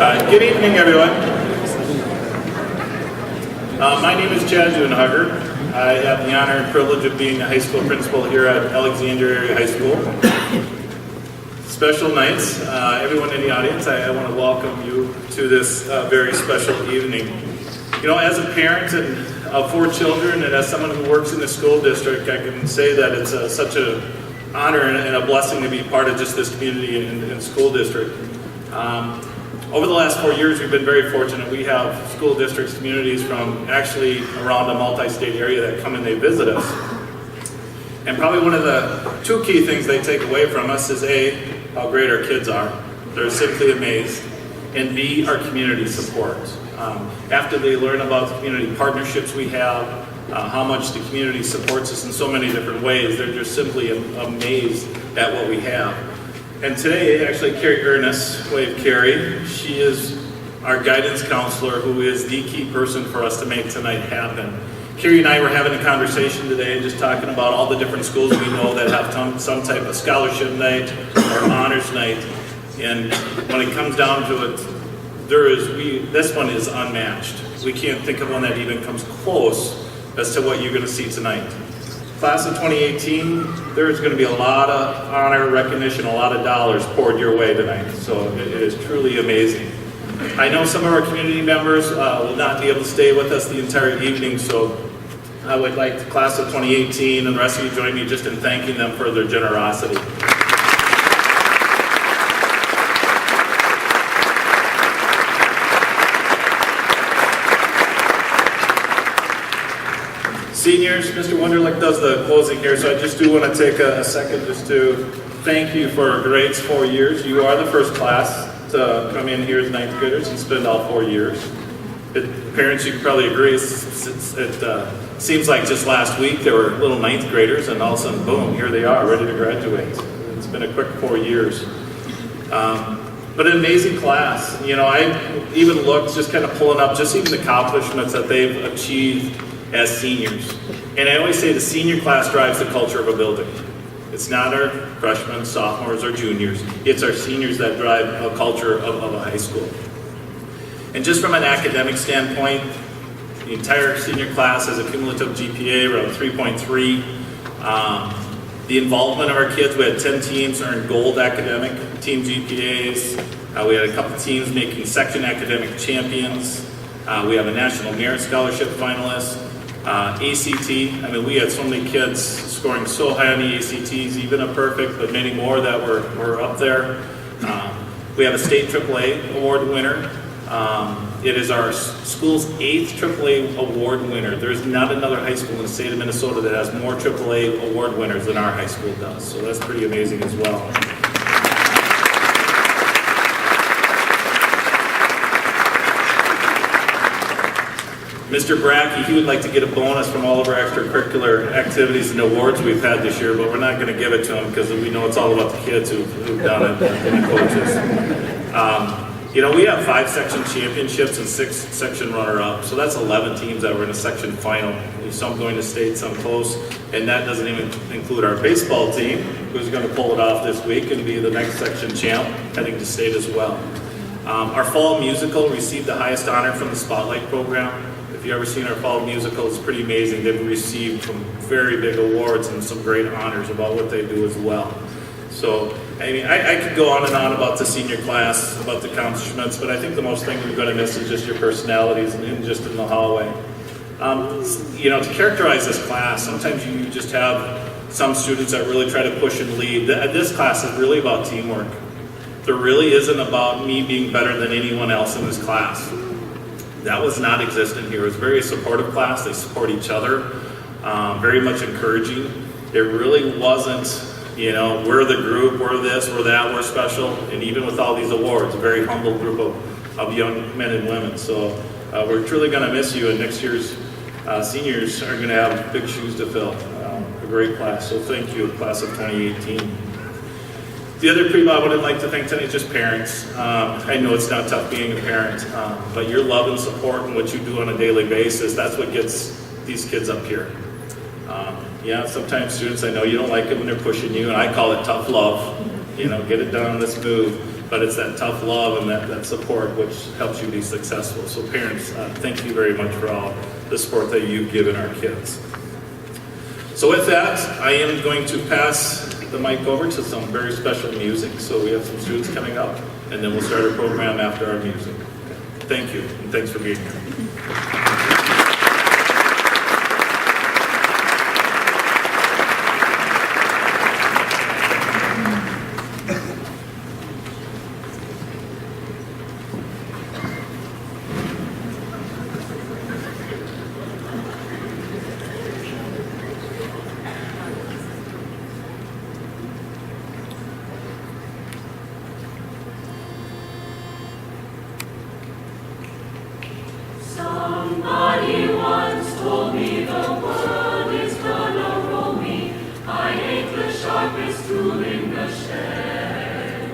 Good evening, everyone. My name is Chad Dunehugger. I have the honor and privilege of being the high school principal here at Alexandria Area High School. Special nights. Everyone in the audience, I want to welcome you to this very special evening. You know, as a parent of 4 children and as someone who works in the school district, I can say that it's such an honor and a blessing to be part of just this community and school district. Over the last 4 years, we've been very fortunate. We have school districts, communities from actually around a multi-state area that come and they visit us. And probably one of the 2 key things they take away from us is A, how great our kids are. They're simply amazed. And B, our community support. After they learn about the community partnerships we have, how much the community supports us in so many different ways, they're just simply amazed at what we have. And today, actually, Carrie Ernest, wave Carrie, she is our guidance counselor who is the key person for us to make tonight happen. Carrie and I were having a conversation today just talking about all the different schools we know that have some type of scholarship night or honors night. And when it comes down to it, this one is unmatched. We can't think of one that even comes close as to what you're going to see tonight. Class of 2018, there's going to be a lot of honor, recognition, a lot of dollars poured your way tonight. So it is truly amazing. I know some of our community members will not be able to stay with us the entire evening, so I would like the class of 2018 and the rest of you join me just in thanking them for their generosity. Seniors, Mr. Wunderlich does the closing here, so I just do want to take a second just to thank you for grades 4 years. You are the first class to come in here as 9th graders and spend all 4 years. Parents, you can probably agree, it seems like just last week there were little 9th graders and all of a sudden, boom, here they are, ready to graduate. It's been a quick 4 years. But an amazing class. You know, I even looked, just kind of pulling up just even the accomplishments that they've achieved as seniors. And I always say the senior class drives the culture of a building. It's not our freshmen, sophomores, or juniors. It's our seniors that drive a culture of a high school. And just from an academic standpoint, the entire senior class has a cumulative GPA around 3.3. The involvement of our kids, we had 10 teams earn gold academic team GPAs. We had a couple teams making section academic champions. We have a National Merit Scholarship finalist. ACT, I mean, we had so many kids scoring so high on the ACTs, even a perfect, but many more that were up there. We have a state AAA award winner. It is our school's 8th AAA award winner. There's not another high school in the state of Minnesota that has more AAA award winners than our high school does, so that's pretty amazing as well. Mr. Brackey, he would like to get a bonus from all of our extracurricular activities and awards we've had this year, but we're not going to give it to him because we know it's all about the kids who've done it and the coaches. You know, we have 5 section championships and 6 section runner-ups, so that's 11 teams that were in a section final. Some going to state, some close, and that doesn't even include our baseball team, who's going to pull it off this week and be the next section champ, heading to state as well. Our fall musical received the highest honor from the Spotlight program. If you've ever seen our fall musical, it's pretty amazing. They've received some very big awards and some great honors about what they do as well. So, I mean, I could go on and on about the senior class, about the accomplishments, but I think the most thing we're going to miss is just your personalities and just in the hallway. You know, to characterize this class, sometimes you just have some students that really try to push and lead. This class is really about teamwork. There really isn't about me being better than anyone else in this class. That was not existent here. It was a very supportive class. They support each other, very much encouraging. It really wasn't, you know, we're the group, we're this, we're that, we're special. And even with all these awards, a very humble group of young men and women. So we're truly going to miss you, and next year's seniors are going to have big shoes to fill. A great class. So thank you, class of 2018. The other people I would like to thank tonight is just parents. I know it's not tough being a parent, but your love and support and what you do on a daily basis, that's what gets these kids up here. Yeah, sometimes students, I know you don't like it when they're pushing you, and I call it tough love. get it done, let's move. But it's that tough love and that support which helps you be successful. So parents, thank you very much for all the support that you've given our kids. So with that, I am going to pass the mic over to some very special music. So we have some students coming up, and then we'll start our program after our music. Thank you, and thanks for being here. Somebody once told me the world is gonna roll me. I ain't the sharpest tool in the shed.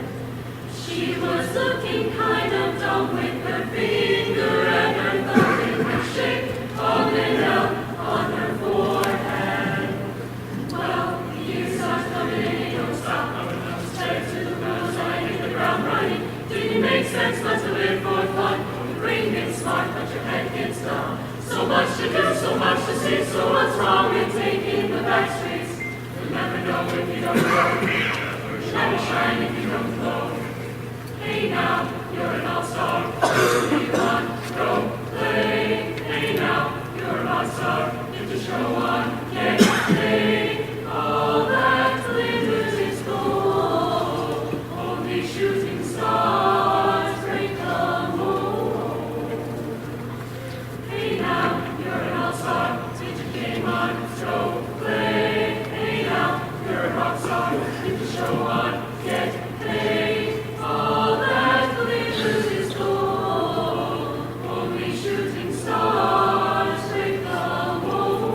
She was looking kind of dumb with her finger and her thumb in her shape, falling out on her forehead. Well, the years are coming and you don't stop. Straight to the ground, I hit the ground running. Didn't make sense, let's live for fun. Brain gets smart, but your head gets dumb. So much to do, so much to see. So what's wrong with taking the back streets? You'll never know if you don't go. You'll never shine if you don't glow. Hey now, you're an all-star. You want, go play. Hey now, you're a rock star. Get the show on, get paid. All that glitters is gold. Only shooting stars break the mold. Hey now, you're an all-star. Did your game on, show, play. Hey now, you're a rock star. Get the show on, get paid. All that glitters is gold. Only shooting stars break the mold.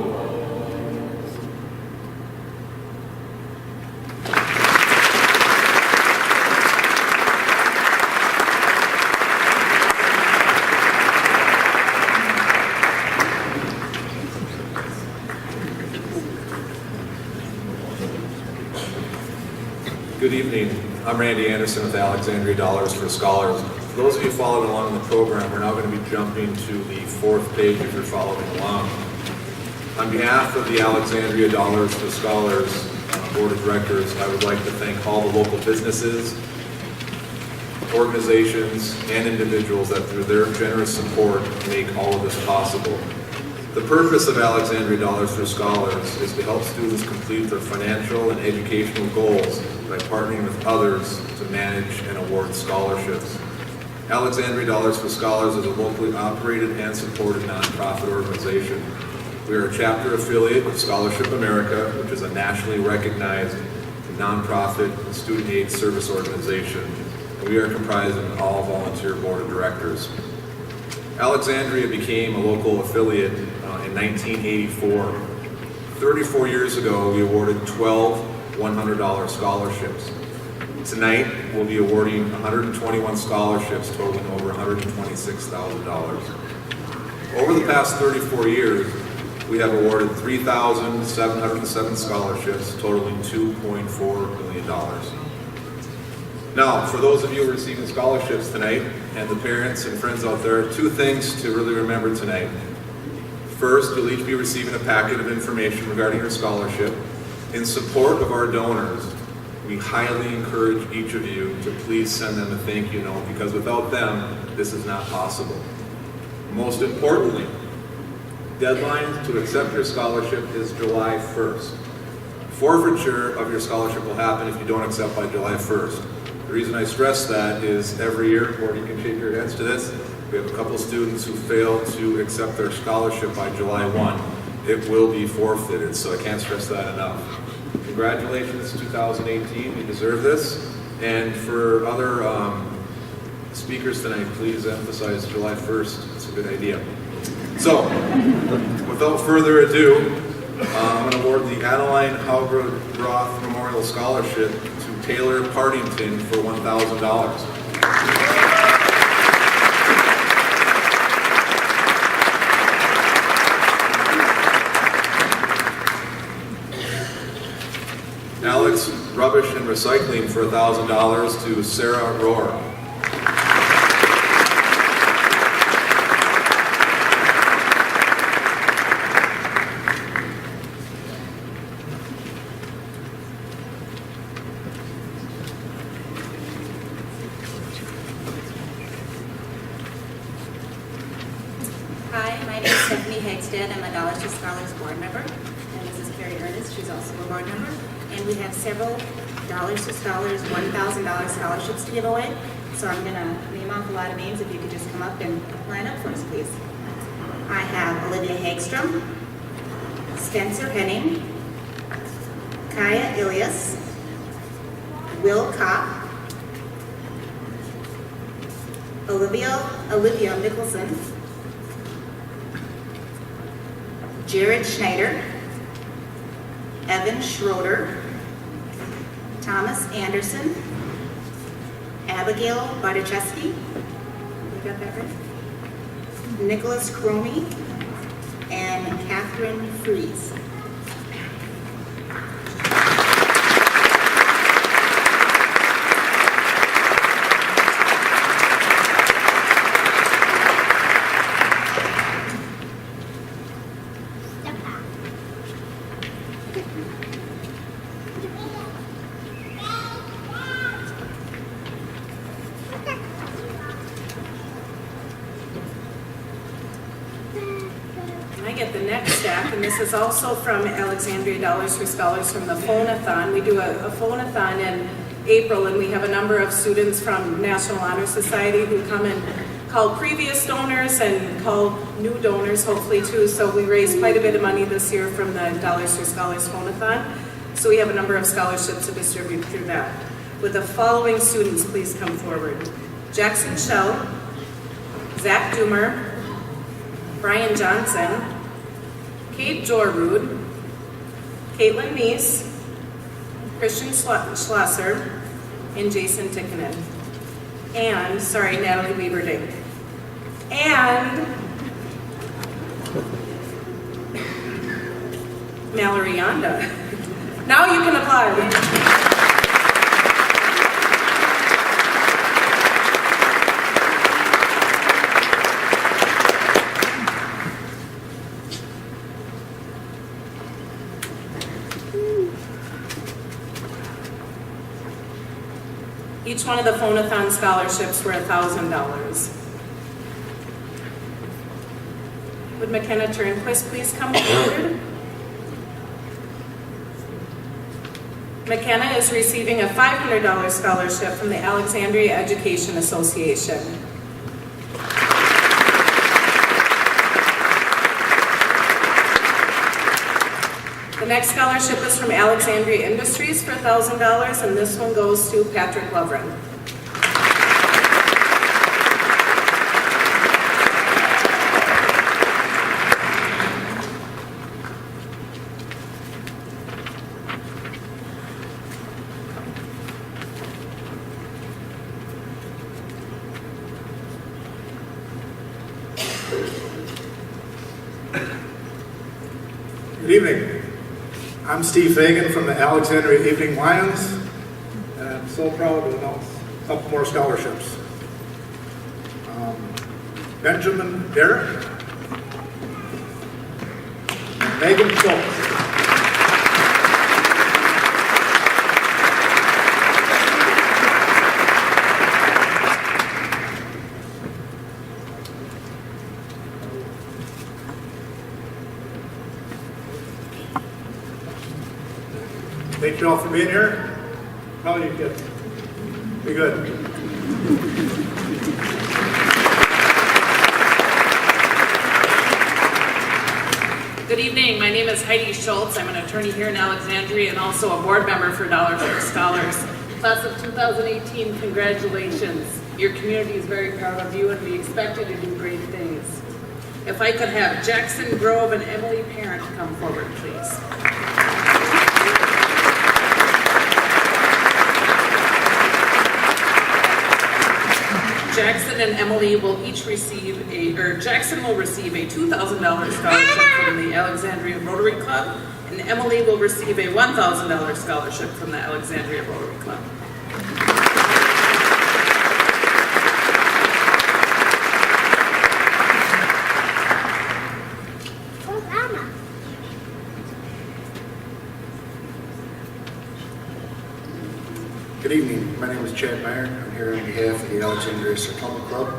Good evening. I'm Randy Anderson with Alexandria Dollars for Scholars. For those of you following along in the program, we're now going to be jumping to the 4th page if you're following along. On behalf of the Alexandria Dollars for Scholars Board of Directors, I would like to thank all the local businesses, organizations, and individuals that through their generous support make all of this possible. The purpose of Alexandria Dollars for Scholars is to help students complete their financial and educational goals by partnering with others to manage and award scholarships. Alexandria Dollars for Scholars is a locally operated and supported nonprofit organization. We are a chapter affiliate of Scholarship America, which is a nationally recognized nonprofit student aid service organization. And we are comprised of an all-volunteer board of directors. Alexandria became a local affiliate in 1984. 34 years ago, we awarded 12 $100 scholarships. Tonight, we'll be awarding 121 scholarships totaling over $126,000. Over the past 34 years, we have awarded 3,707 scholarships totaling $2.4 million. Now, for those of you receiving scholarships tonight, and the parents and friends out there, 2 things to really remember tonight. First, you'll each be receiving a packet of information regarding your scholarship. In support of our donors, we highly encourage each of you to please send them a thank you note, because without them, this is not possible. Most importantly, deadline to accept your scholarship is July 1st. Forfeiture of your scholarship will happen if you don't accept by July 1st. The reason I stress that is every year, or you can shake your heads to this, we have a couple students who fail to accept their scholarship by July 1. It will be forfeited, so I can't stress that enough. Congratulations, 2018, you deserve this. And for other speakers tonight, please emphasize July 1st, it's a good idea. So, without further ado, I'm going to award the Adeline Haugroth Memorial Scholarship to Taylor Partington for $1,000. Alex Rubbish and Recycling for $1,000 to Sarah Rohr. Hi, my name is Stephanie Hagstead. I'm a Dollars to Scholars board member. And this is Carrie Ernest, she's also a board member. And we have several Dollars to Scholars, $1,000 scholarships to give away. So I'm going to name off a lot of names. If you could just come up and line up for us, please. I have Olivia Hagstrom, Spencer Henning, Kaya Ilias, Will Kopp, Olivia Nicholson, Jared Schneider, Evan Schroeder, Thomas Anderson, Abigail Bartoszewski, you got that right? Nicholas Cromie, and Catherine Fries. I get the next stack, and this is also from Alexandria Dollars for Scholars from the Phone-a-thon. We do a Phone-a-thon in April, and we have a number of students from National Honor Society who come and call previous donors and call new donors, hopefully, too. So we raised quite a bit of money this year from the Dollars for Scholars Phone-a-thon. So we have a number of scholarships to distribute through that. Would the following students please come forward? Jackson Schell, Zach Doomer, Brian Johnson, Kate Jorrud, Caitlin Neese, Christian Schlosser, and Jason Tikkanen. And, sorry, Natalie Weaverding. And Mallory Yonda. Now you can apply. Each one of the Phone-a-thon scholarships were $1,000. Would McKenna Turnquist please come forward? McKenna is receiving a $500 scholarship from the Alexandria Education Association. The next scholarship is from Alexandria Industries for $1,000, and this one goes to Patrick Lovren. Good evening. I'm Steve Fagan from the Alexandria Evening Lions, and I'm so proud to announce a couple more scholarships. Benjamin Derrick, and Megan Schultz. Thank you all for being here. How are you kids? Be good. Good evening. My name is Heidi Schultz. I'm an attorney here in Alexandria and also a board member for Dollars for Scholars. Class of 2018, congratulations. Your community is very proud of you and we expect you to do great things. If I could have Jackson Grove and Emily Parent come forward, please. Jackson and Emily will each receive Jackson will receive a $2,000 scholarship from the Alexandria Rotary Club, And Emily will receive a $1,000 scholarship from the Alexandria Rotary Club. Good evening. My name is Chad Meyer. I'm here on behalf of the Alexandria Sartoma Club.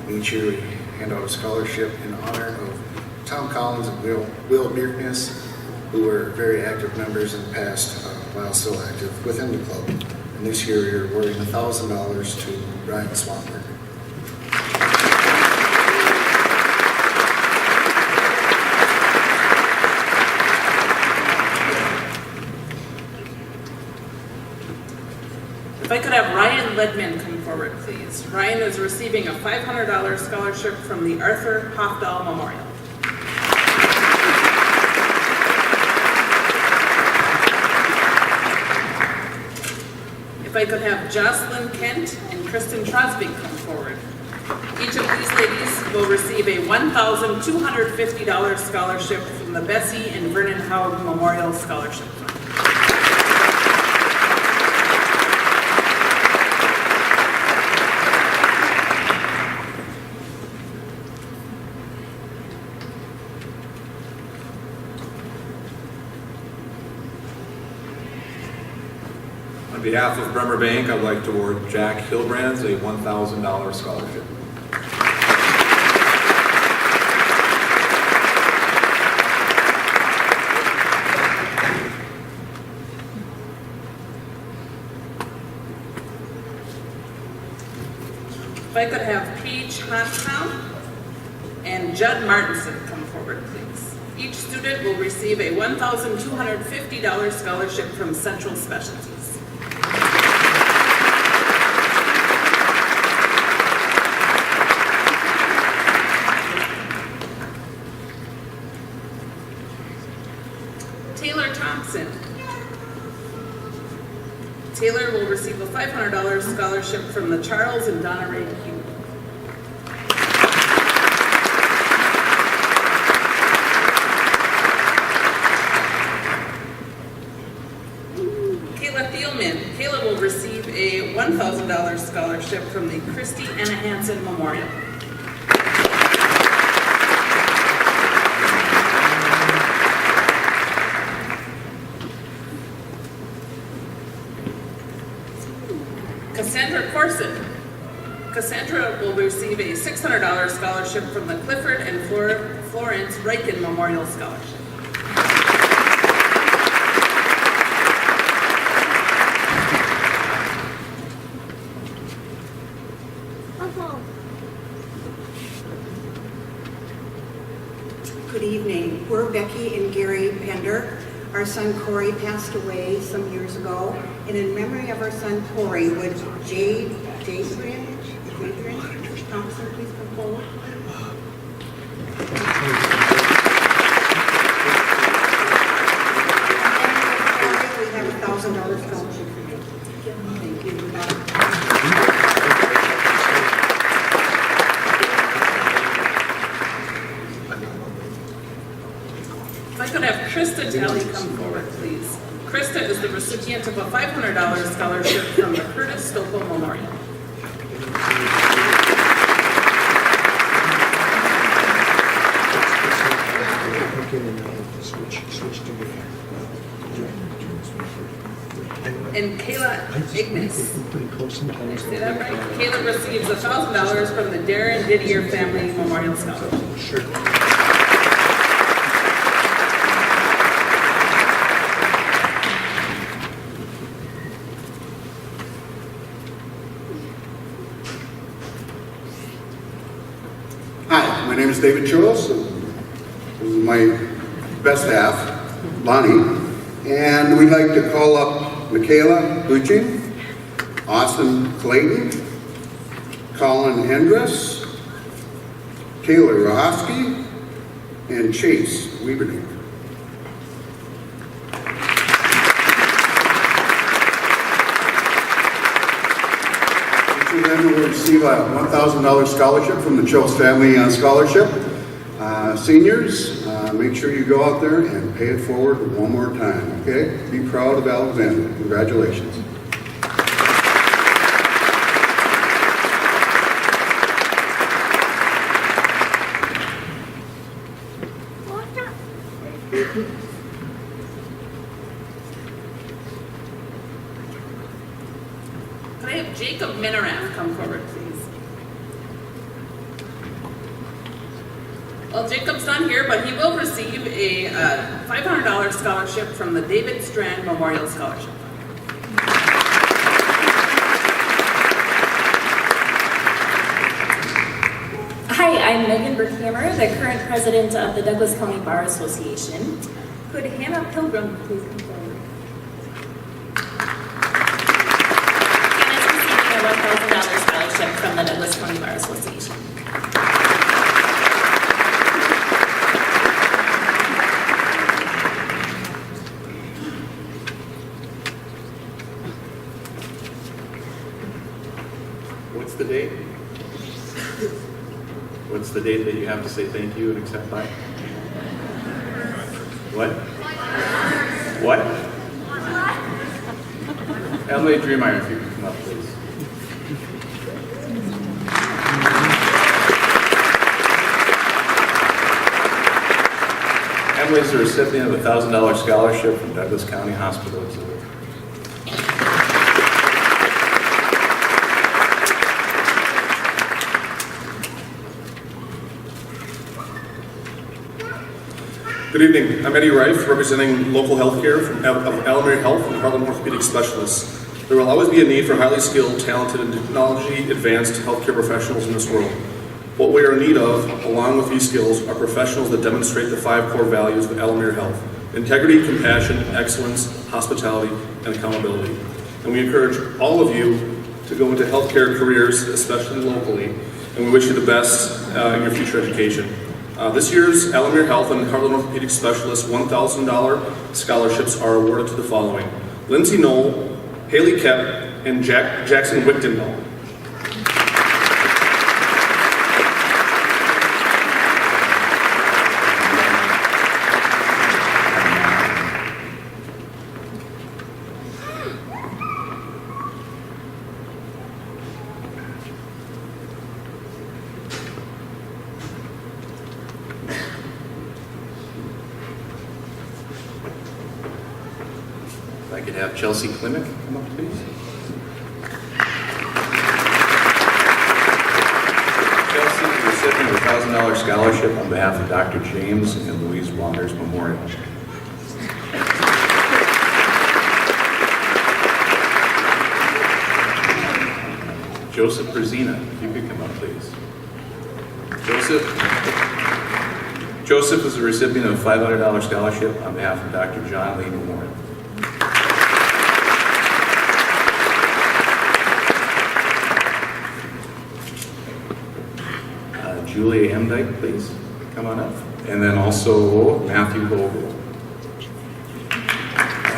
Each year we hand out a scholarship in honor of Tom Collins and Will Bierkness, who were very active members in the past while still active within the club. And this year we're awarding $1,000 to Ryan Swanberg. If I could have Ryan Ledman come forward, please. Ryan is receiving a $500 scholarship from the Arthur Hofdahl Memorial. If I could have Jocelyn Kent and Kristen Trosvik come forward. Each of these ladies will receive a $1,250 scholarship from the Bessie and Vernon Haug Memorial Scholarship Fund. On behalf of Bremer Bank, I'd like to award Jack Hilbrands a $1,000 scholarship. If I could have Paige Hontown and Judd Martinson come forward, please. Each student will receive a $1,250 scholarship from Central Specialties. Taylor Thompson. Taylor will receive a $500 scholarship from the Charles and Donna Ray Hugh. Kayla Thielman. Kayla will receive a $1,000 scholarship from the Christy Anna Hansen Memorial. Cassandra Corson. Cassandra will receive a $600 scholarship from the Clifford and Florence Riken Memorial Scholarship. Good evening. We're Becky and Gary Pender. Our son Corey passed away some years ago, and in memory of our son Corey, would Jade Thompson please come forward? And we have a $1,000 scholarship for you. Thank you. If I could have Krista Talley come forward, please. Krista is the recipient of a $500 scholarship from the Curtis Stokel Memorial. And Kayla Ignis. Did I say that right? Kayla receives $1,000 from the Darren Didier Family Memorial Scholarship. Sure. Hi, my name is David Chulos. This is my best half, Lonnie. And we'd like to call up Michaela Bucci, Austin Clayton, Colin Hendress, Kayla Rohofsky, and Chase Wieberding. Each of them will receive a $1,000 scholarship from the Chills Family Scholarship. Seniors, make sure you go out there and pay it forward one more time, okay? Be proud of Alexander. Congratulations. Could I have Jacob Minarath come forward, please? Well, Jacob's not here, but he will receive a $500 scholarship from the David Strand Memorial Scholarship. Hi, I'm Megan Berkhammer, the current president of the Douglas County Bar Association. Could Hannah Pilgrim please come forward? Hannah's receiving a $1,000 scholarship from the Douglas County Bar Association. What's the date? What's the date that you have to say thank you and accept by? What? What? Emily Dreemeyer, if you could come up, please. Emily is the recipient of a $1,000 scholarship from Douglas County Hospital Exhibit. Good evening. I'm Eddie Reif, representing local healthcare of Alameda Health and Heartland Orthopedic Specialists. There will always be a need for highly skilled, talented, and technology-advanced healthcare professionals in this world. What we are in need of, along with these skills, are professionals that demonstrate the 5 core values of Alameda Health: integrity, compassion, excellence, hospitality, and accountability. And we encourage all of you to go into healthcare careers, especially locally, and we wish you the best in your future education. This year's Alameda Health and Heartland Orthopedic Specialists $1,000 scholarships are awarded to the following: Lindsay Knoll, Haley Kep, and Jackson Wichtendahl. If I could have Chelsea Klimek come up, please. Chelsea is the recipient of a $1,000 scholarship on behalf of Dr. James and Louise Wanders Memorial. Joseph Brzezina, if you could come up, please. Joseph is the recipient of a $500 scholarship on behalf of Dr. John Lee Memorial. Julia Emdike, please come on up. And then also Matthew Vogel.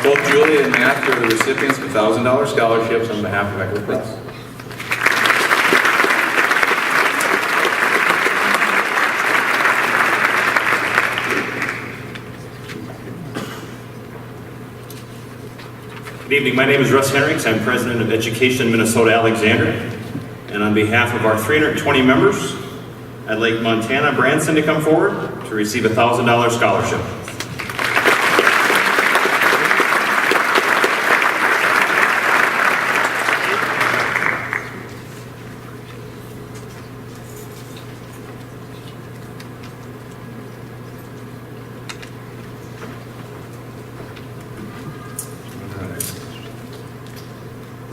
Both Julia and Matthew are the recipients of $1,000 scholarships on behalf of Echo Press. Good evening, my name is Russ Henricks. I'm president of Education Minnesota Alexandria. And on behalf of our 320 members, I'd like Montana Branson to come forward to receive a $1,000 scholarship.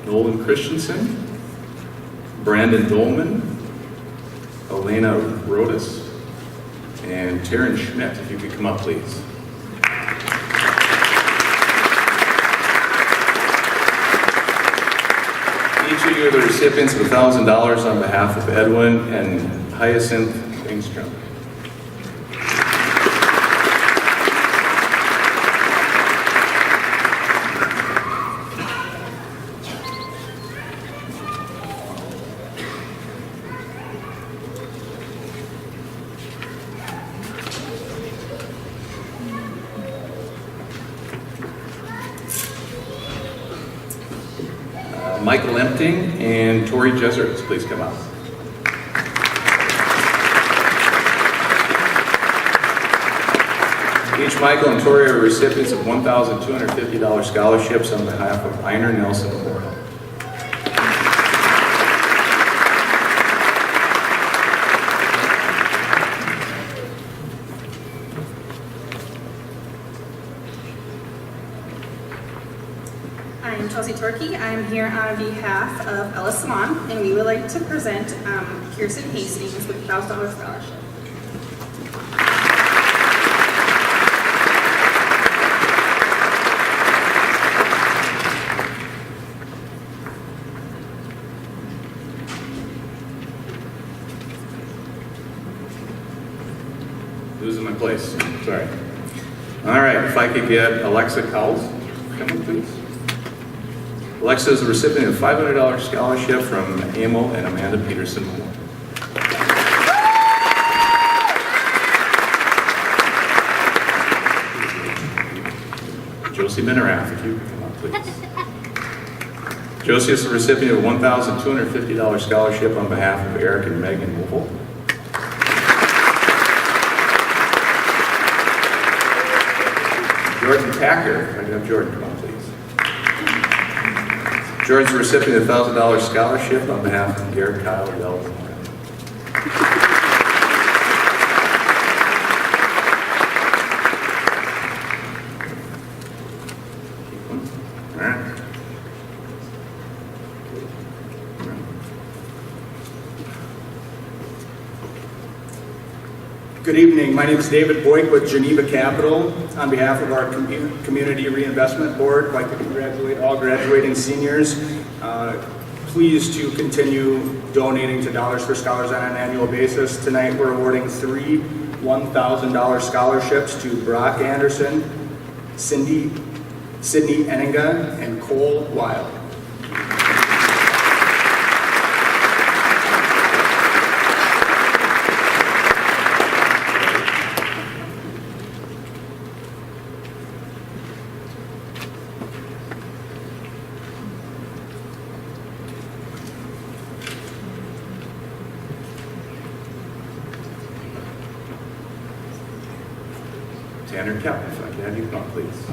Nolan Christensen, Brandon Dolman, Elena Rodas, and Taryn Schmidt, if you could come up, please. Each of you are the recipients of $1,000 on behalf of Edwin and Hyacinth Engstrom. Michael Empting and Tori Jeserts, please come up. Each Michael and Tori are recipients of $1,250 scholarships on behalf of Einer Nelson Memorial. I'm Chelsea Torkey. I'm here on behalf of Ellis Salon, and we would like to present Kirsten Hastings with $1,000 scholarship. Losing my place, sorry. All right, if I could get Alexa Cowles, come up please. Alexa is the recipient of a $500 scholarship from Emil and Amanda Peterson Memorial. Josie Minerath, if you could come up please. Josie is the recipient of a $1,250 scholarship on behalf of Eric and Megan Wolfel. Jordan Packer, if I could have Jordan come on, please. Jordan's the recipient of a $1,000 scholarship on behalf of Garrett, Kyle, and Del. All right. Good evening. My name is David Boyk with Geneva Capital. On behalf of our Community Reinvestment Board, I'd like to congratulate all graduating seniors. Pleased to continue donating to Dollars for Scholars on an annual basis. Tonight we're awarding 3 $1,000 scholarships to Brock Anderson, Sydney Eninga, and Cole Wild. Tanner Kemp, if I could have you come up, please.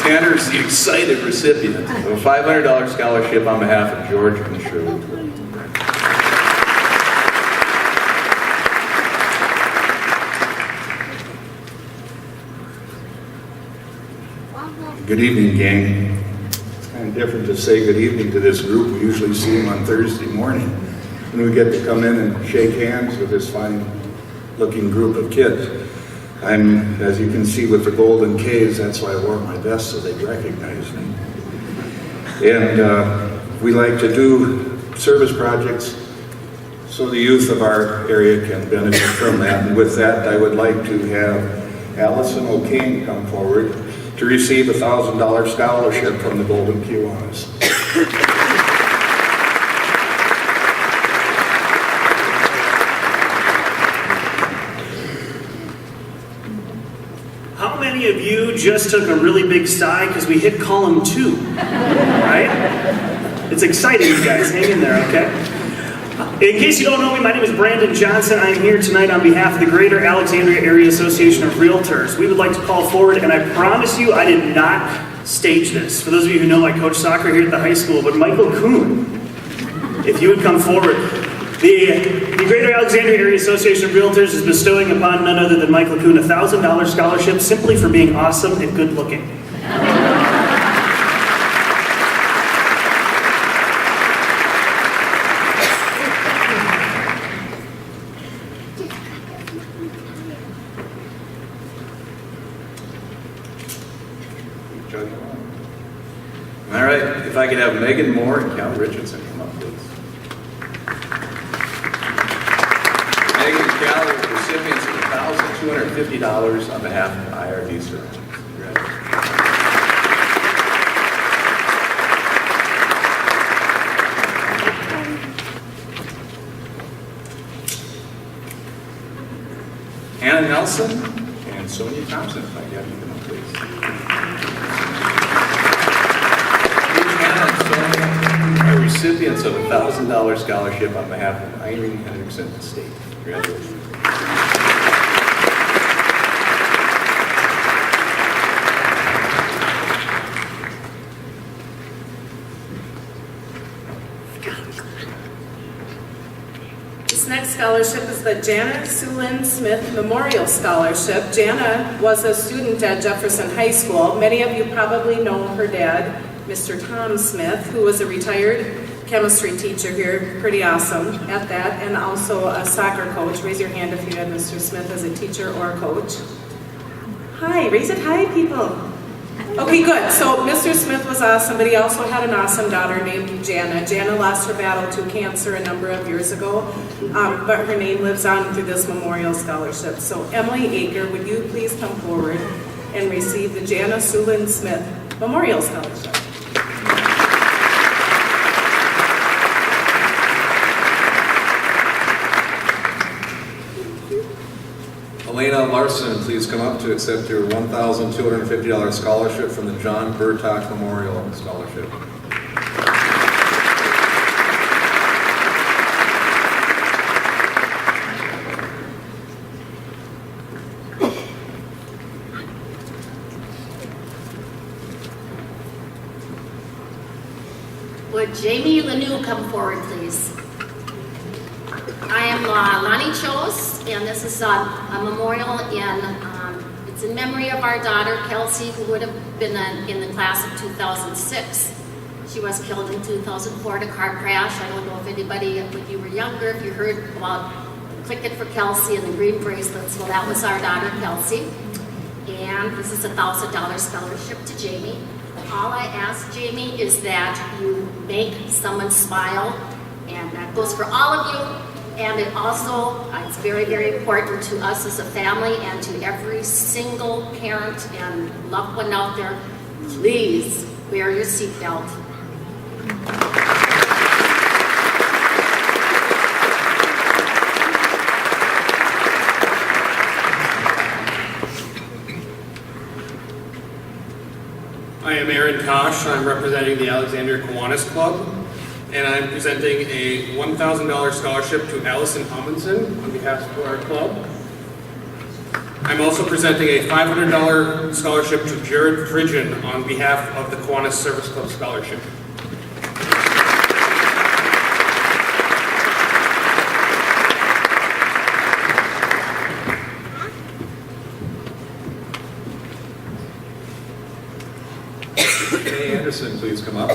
Tanner is the excited recipient of a $500 scholarship on behalf of George and Shirley. Good evening, gang. It's kind of different to say good evening to this group. We usually see them on Thursday morning, and we get to come in and shake hands with this fine-looking group of kids. I'm, as you can see with the golden K's, that's why I wore my vest so they'd recognize me. And we like to do service projects so the youth of our area can benefit from that. And with that, I would like to have Allison O'Kane come forward to receive a $1,000 scholarship from the Golden Kiwanis. How many of you just took a really big sigh because we hit column 2, right? It's exciting, you guys. Hang in there, okay? In case you don't know me, my name is Brandon Johnson. I'm here tonight on behalf of the Greater Alexandria Area Association of Realtors. We would like to call forward, and I promise you I did not stage this. For those of you who know, I coach soccer here at the high school, but Michael Kuhn, if you would come forward. The Greater Alexandria Area Association of Realtors is bestowing upon none other than Michael Kuhn a $1,000 scholarship simply for being awesome and good looking. All right, if I could have Megan Moore and Cal Richardson come up, please. Megan and Cal are the recipients of $1,250 on behalf of IRD Services. Hannah Nelson and Sonia Thompson, if I could have you come up, please. recipients of a $1,000 scholarship on behalf of Irene Hendrickson Estate. Congratulations. This next scholarship is the Jana Sulin Smith Memorial Scholarship. Jana was a student at Jefferson High School. Many of you probably know her dad, Mr. Tom Smith, who was a retired chemistry teacher here, pretty awesome at that, and also a soccer coach. Raise your hand if you had Mr. Smith as a teacher or a coach. Hi, raise it high, people. Okay, good. So Mr. Smith was awesome, but he also had an awesome daughter named Jana. Jana lost her battle to cancer a number of years ago, but her name lives on through this memorial scholarship. So Emily Aker, would you please come forward and receive the Jana Sulin Smith Memorial Scholarship? Elena Larson, please come up to accept your $1,250 scholarship from the John Burtock Memorial Scholarship. Would Jamie Lanou come forward, please? I am Lonnie Chose, and this is a memorial it's in memory of our daughter, Kelsey, who would have been in the class of 2006. She was killed in 2004 in a car crash. I don't know if anybody, when you were younger, if you heard about Click It for Kelsey and the green bracelets. Well, that was our daughter, Kelsey. And this is a $1,000 scholarship to Jamie. All I ask, Jamie, is that you make someone smile, and that goes for all of you. And it also, it's very, very important to us as a family and to every single parent and loved one out there. Please wear your seatbelt. I am Aaron Kosh. I'm representing the Alexandria Kiwanis Club, and I'm presenting a $1,000 scholarship to Allison Amundsen on behalf of our club. I'm also presenting a $500 scholarship to Jared Fridgen on behalf of the Kiwanis Service Club Scholarship. Shanae Anderson, please come up.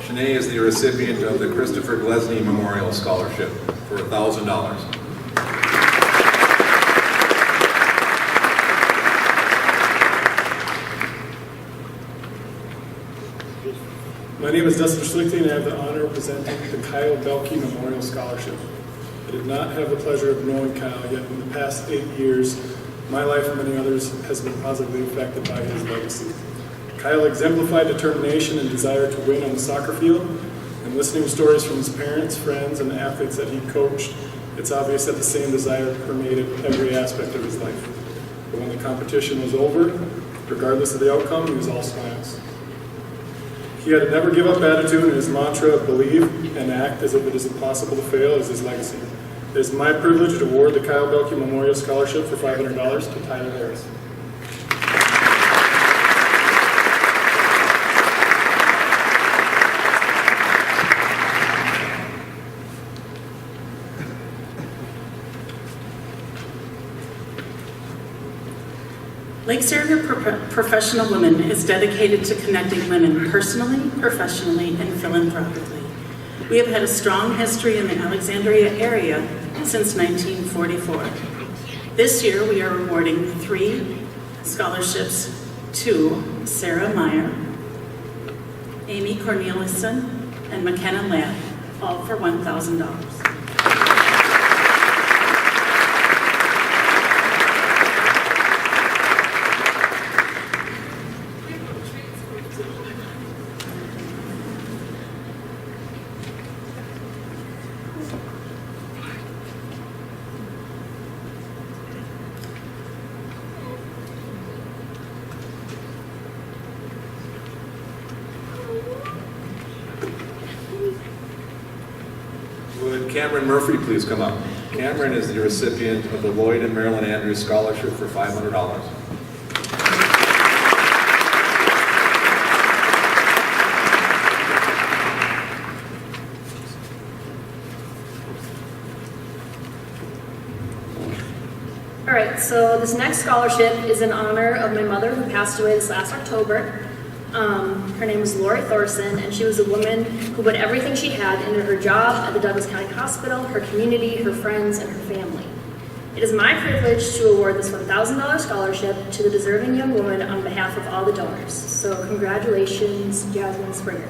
Shanae is the recipient of the Christopher Glesney Memorial Scholarship for $1,000. My name is Dustin Schlichting, and I have the honor of presenting the Kyle Belkey Memorial Scholarship. I did not have the pleasure of knowing Kyle, yet in the past 8 years, my life and many others has been positively affected by his legacy. Kyle exemplified determination and desire to win on the soccer field, and listening to stories from his parents, friends, and the athletes that he coached, it's obvious that the same desire permeated every aspect of his life. But when the competition was over, regardless of the outcome, he was all smiles. He had a never-give-up attitude, and his mantra of believe and act as if it is impossible to fail is his legacy. It is my privilege to award the Kyle Belkey Memorial Scholarship for $500 to Tyler Harris. Lake Superior Professional Women is dedicated to connecting women personally, professionally, and philanthropically. We have had a strong history in the Alexandria area since 1944. This year, we are awarding 3 scholarships to Sarah Meyer, Amy Corneliuson, and McKenna Ladd, all for $1,000. Would Cameron Murphy please come up? Cameron is the recipient of the Lloyd and Marilyn Andrews Scholarship for $500. All right, so this next scholarship is in honor of my mother who passed away this last October. Her name was Lori Thorson, and she was a woman who put everything she had into her job at the Douglas County Hospital, her community, her friends, and her family. It is my privilege to award this $1,000 scholarship to the deserving young woman on behalf of all the donors. So congratulations, Jasmine Springer.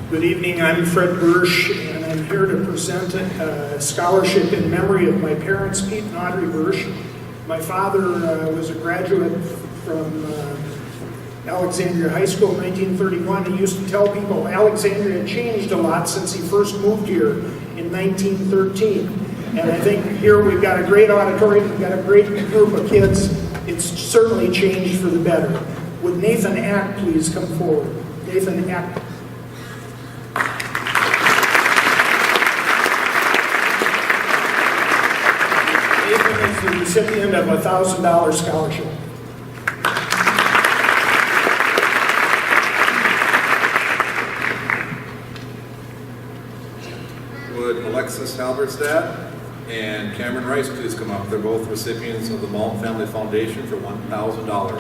Good evening, I'm Fred Bursch, and I'm here to present a scholarship in memory of my parents, Pete and Audrey Bursch. My father was a graduate from Alexandria High School in 1931. He used to tell people Alexandria changed a lot since he first moved here in 1913. And I think here we've got a great auditorium, we've got a great group of kids. It's certainly changed for the better. Would Nathan Ack please come forward? Nathan Ack. The recipient of a $1,000 scholarship. Would Alexis Halberstadt and Cameron Rice please come up? They're both recipients of the Malton Family Foundation for $1,000.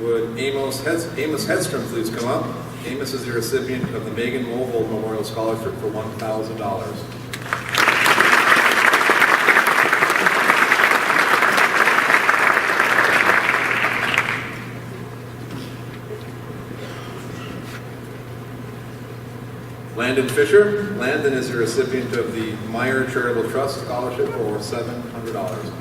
Would Amos Hedstrom please come up? Amos is the recipient of the Megan Movold Memorial Scholarship for $1,000. Landon Fisher. Landon is the recipient of the Meyer Charitable Trust Scholarship for $700.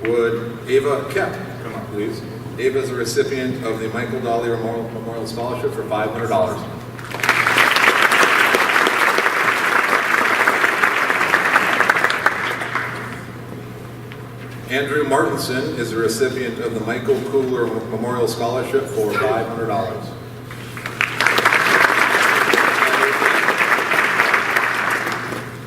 Would Ava Kep come up, please? Ava is a recipient of the Michael Dollier Memorial Scholarship for $500. Andrew Martinson is a recipient of the Michael Kugler Memorial Scholarship for $500.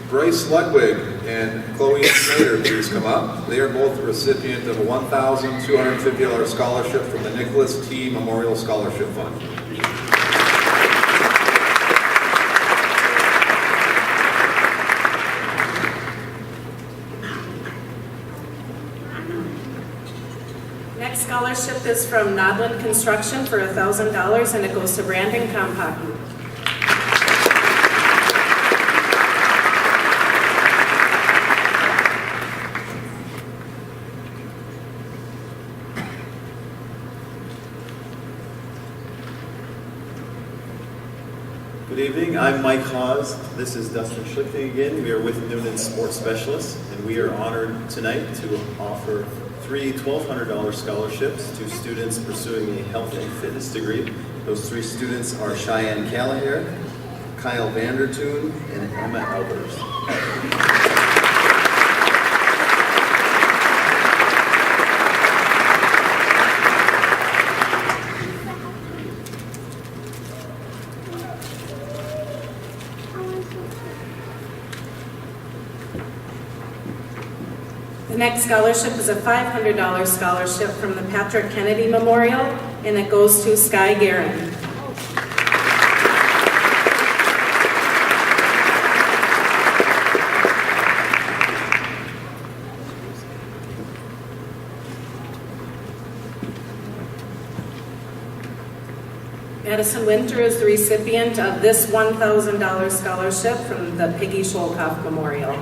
Bryce Ludwig and Chloe Snyder, please come up. They are both the recipient of a $1,250 scholarship from the Nicholas T. Memorial Scholarship Fund. Next scholarship is from Nodland Construction for $1,000, and it goes to Brandon Kompaki. Good evening, I'm Mike Hawes. This is Dustin Schlichting again. We are with Noonan Sports Specialists, and we are honored tonight to offer three $1,200 scholarships to students pursuing a health and fitness degree. Those three students are Cheyenne Callaher, Kyle Vandertoon, and Emma Albers. The next scholarship is a $500 scholarship from the Patrick Kennedy Memorial, and it goes to Sky Guerin. Madison Winter is the recipient of this $1,000 scholarship from the Peggy Scholkoff Memorial.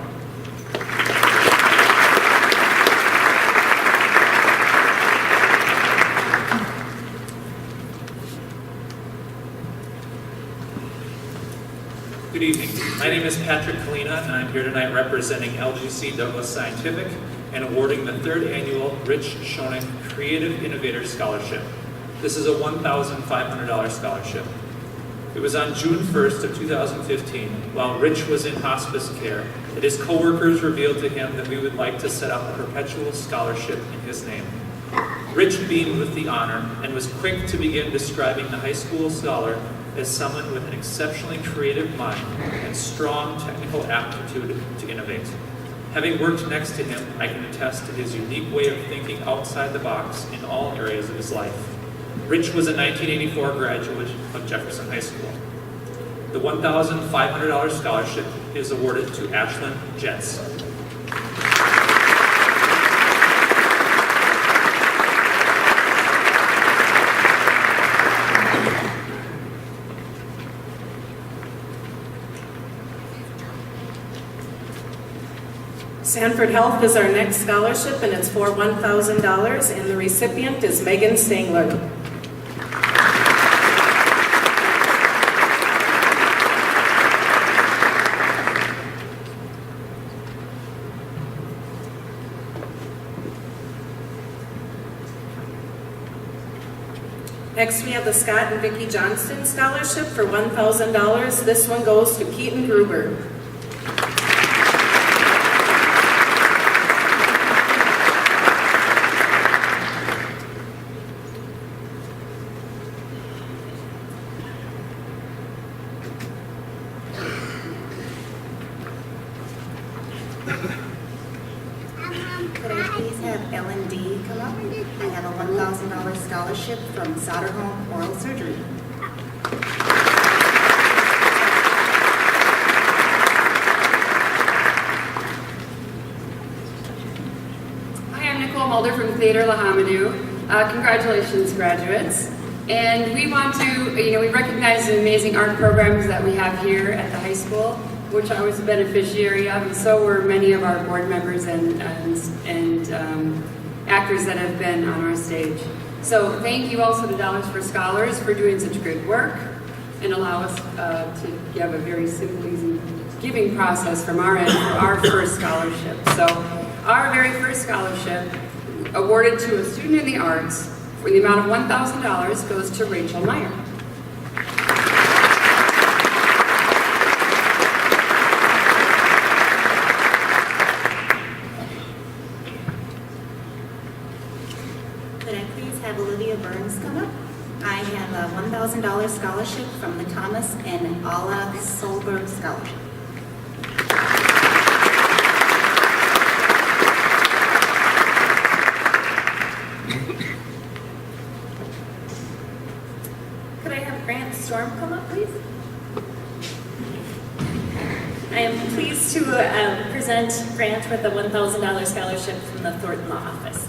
Good evening. My name is Patrick Kalina, and I'm here tonight representing LGC Douglas Scientific and awarding the 3rd annual Rich Schoening Creative Innovator Scholarship. This is a $1,500 scholarship. It was on June 1st of 2015, while Rich was in hospice care, that his coworkers revealed to him that we would like to set up a perpetual scholarship in his name. Rich beamed with the honor and was quick to begin describing the high school scholar as someone with an exceptionally creative mind and strong technical aptitude to innovate. Having worked next to him, I can attest to his unique way of thinking outside the box in all areas of his life. Rich was a 1984 graduate of Jefferson High School. The $1,500 scholarship is awarded to Ashlyn Jets. Sanford Health is our next scholarship, and it's for $1,000, and the recipient is Megan Stangler. Next, we have the Scott and Vicki Johnston Scholarship for $1,000. This one goes to Keaton Gruber. Could I please have Ellen D. come up? I have a $1,000 scholarship from Soderholm Oral Surgery. Hi, I'm Nicole Mulder from Theater Lahamadou. Congratulations, graduates. And we want to, we recognize the amazing art programs that we have here at the high school, which I was a beneficiary of, and so were many of our board members and actors that have been on our stage. So thank you also to Dollars for Scholars for doing such good work and allow us to have a very simple, easy giving process from our end for our first scholarship. So our very first scholarship awarded to a student in the arts for the amount of $1,000 goes to Rachel Meyer. Could I please have Olivia Burns come up? I have a $1,000 scholarship from the Thomas and Alla Solberg Scholarship. Could I have Grant Storm come up, please? I am pleased to present Grant with a $1,000 scholarship from the Thornton Law Office.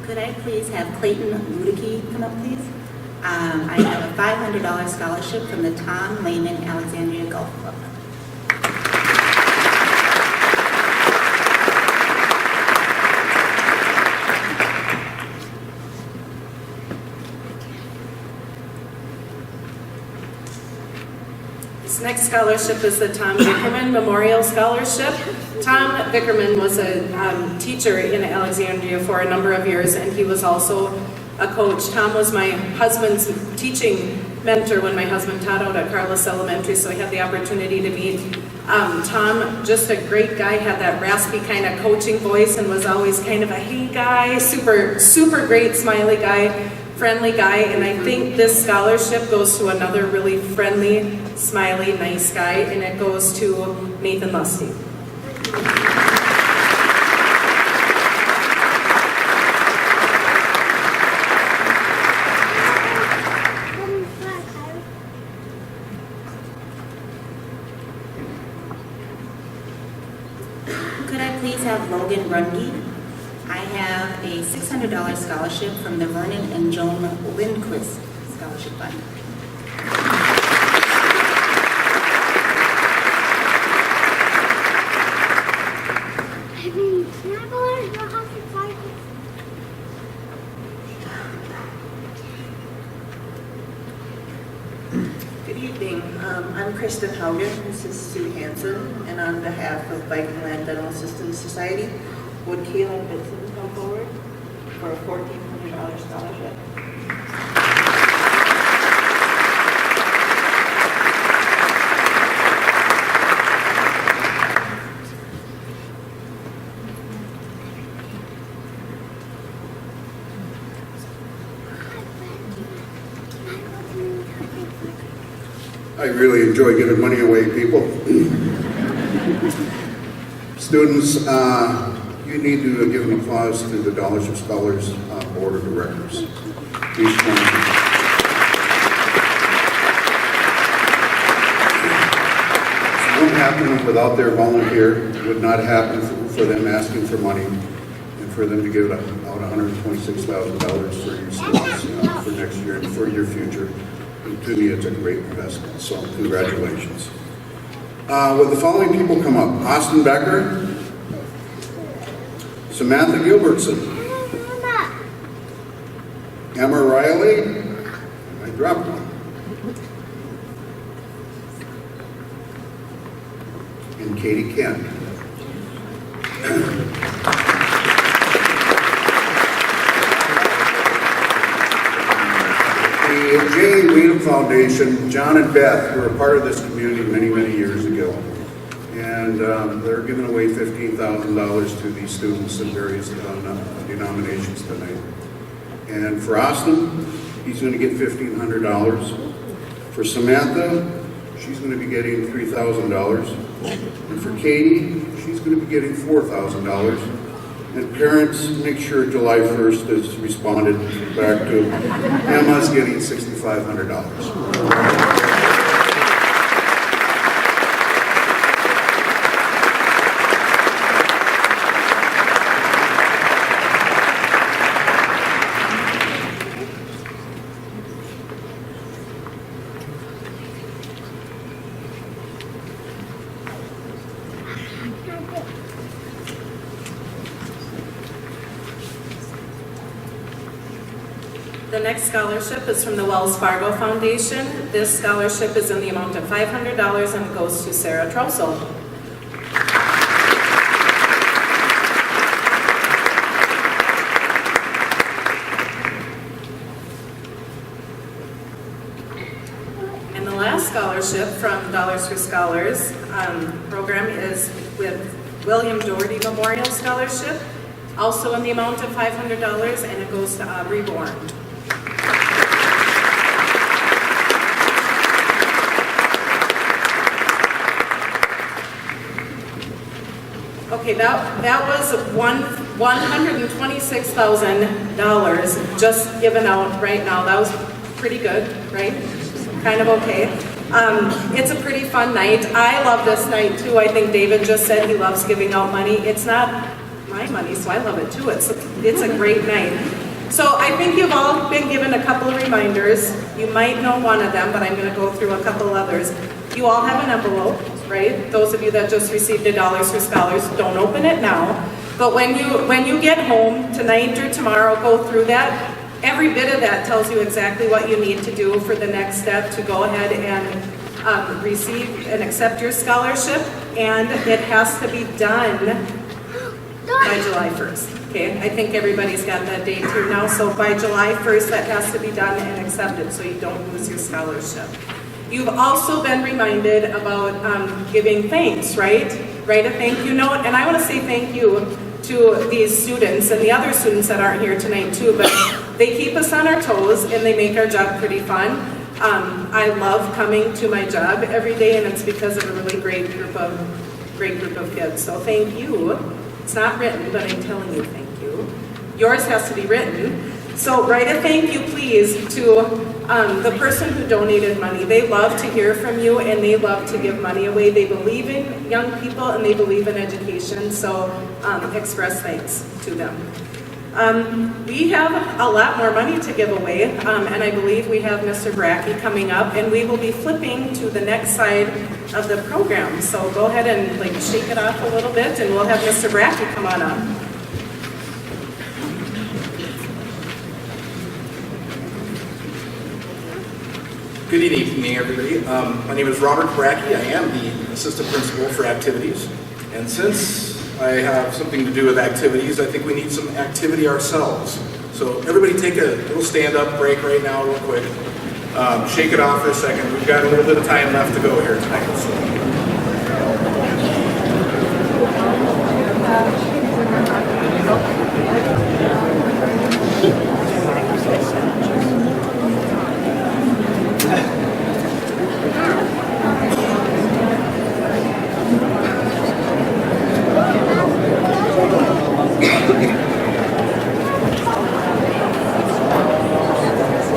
Could I please have Clayton Ludicky come up, please? I have a $500 scholarship from the Tom Lehman Alexandria Golf Club. This next scholarship is the Tom Vickerman Memorial Scholarship. Tom Vickerman was a teacher in Alexandria for a number of years, and he was also a coach. Tom was my husband's teaching mentor when my husband taught out at Carlos Elementary, so I had the opportunity to meet Tom. Just a great guy, had that raspy kind of coaching voice and was always kind of a hey guy, super great smiley guy, friendly guy, and I think this scholarship goes to another really friendly, smiley, nice guy, and it goes to Nathan Lusty. Could I please have Logan Runge? I have a $600 scholarship from the Vernon and Joan Lindquist Scholarship Fund. evening. I'm Kristen Haugen. This is Sue Hansen. And on behalf of Viking Land Dental Assistance Society, would Kayla Benson come forward for a $1,400 scholarship? I really enjoy giving money away, people. Students, you need to give an applause to the Dollars for Scholars Board of Directors. Please join me. It wouldn't happen without their volunteer. It would not happen for them asking for money and for them to give out $126,000 for your students for next year and for your future. To me, it's a great investment, so congratulations. Would the following people come up? Austin Becker, Samantha Gilbertson, Emma Riley, I dropped one, and Katie Kent. The J. Weedham Foundation, John and Beth, were a part of this community many, many years ago. And they're giving away $15,000 to these students in various denominations tonight. And for Austin, he's going to get $1,500. For Samantha, she's going to be getting $3,000. And for Katie, she's going to be getting $4,000. And parents, make sure July 1st is responded back to. Emma's getting $6,500. The next scholarship is from the Wells Fargo Foundation. This scholarship is in the amount of $500 and goes to Sarah Trousel. And the last scholarship from Dollars for Scholars program is with William Doherty Memorial Scholarship, also in the amount of $500, and it goes to Aubrey Bourne. Okay, that was $126,000 just given out right now. That was pretty good, right? Kind of okay. It's a pretty fun night. I love this night too. I think David just said he loves giving out money. It's not my money, so I love it too. It's a great night. So I think you've all been given a couple of reminders. You might know one of them, but I'm going to go through a couple others. You all have an envelope, right? Those of you that just received a Dollars for Scholars, don't open it now. But when you get home tonight or tomorrow, go through that. Every bit of that tells you exactly what you need to do for the next step to go ahead and receive and accept your scholarship. And it has to be done by July 1st. Okay, I think everybody's got that date here now. So by July 1st, that has to be done and accepted so you don't lose your scholarship. You've also been reminded about giving thanks, right? Write a thank you note. And I want to say thank you to these students and the other students that aren't here tonight too, but they keep us on our toes and they make our job pretty fun. I love coming to my job every day, and it's because of a really great group of kids. So thank you. It's not written, but I'm telling you thank you. Yours has to be written. So write a thank you, please, to the person who donated money. They love to hear from you, and they love to give money away. They believe in young people, and they believe in education, so express thanks to them. We have a lot more money to give away, and I believe we have Mr. Brackey coming up, and we will be flipping to the next side of the program. So go ahead and shake it off a little bit, and we'll have Mr. Brackey come on up. Good evening, everybody. My name is Robert Brackey. I am the assistant principal for activities. And since I have something to do with activities, I think we need some activity ourselves. So everybody take a little stand-up break right now real quick. Shake it off for a second. We've got a little bit of time left to go here tonight. So.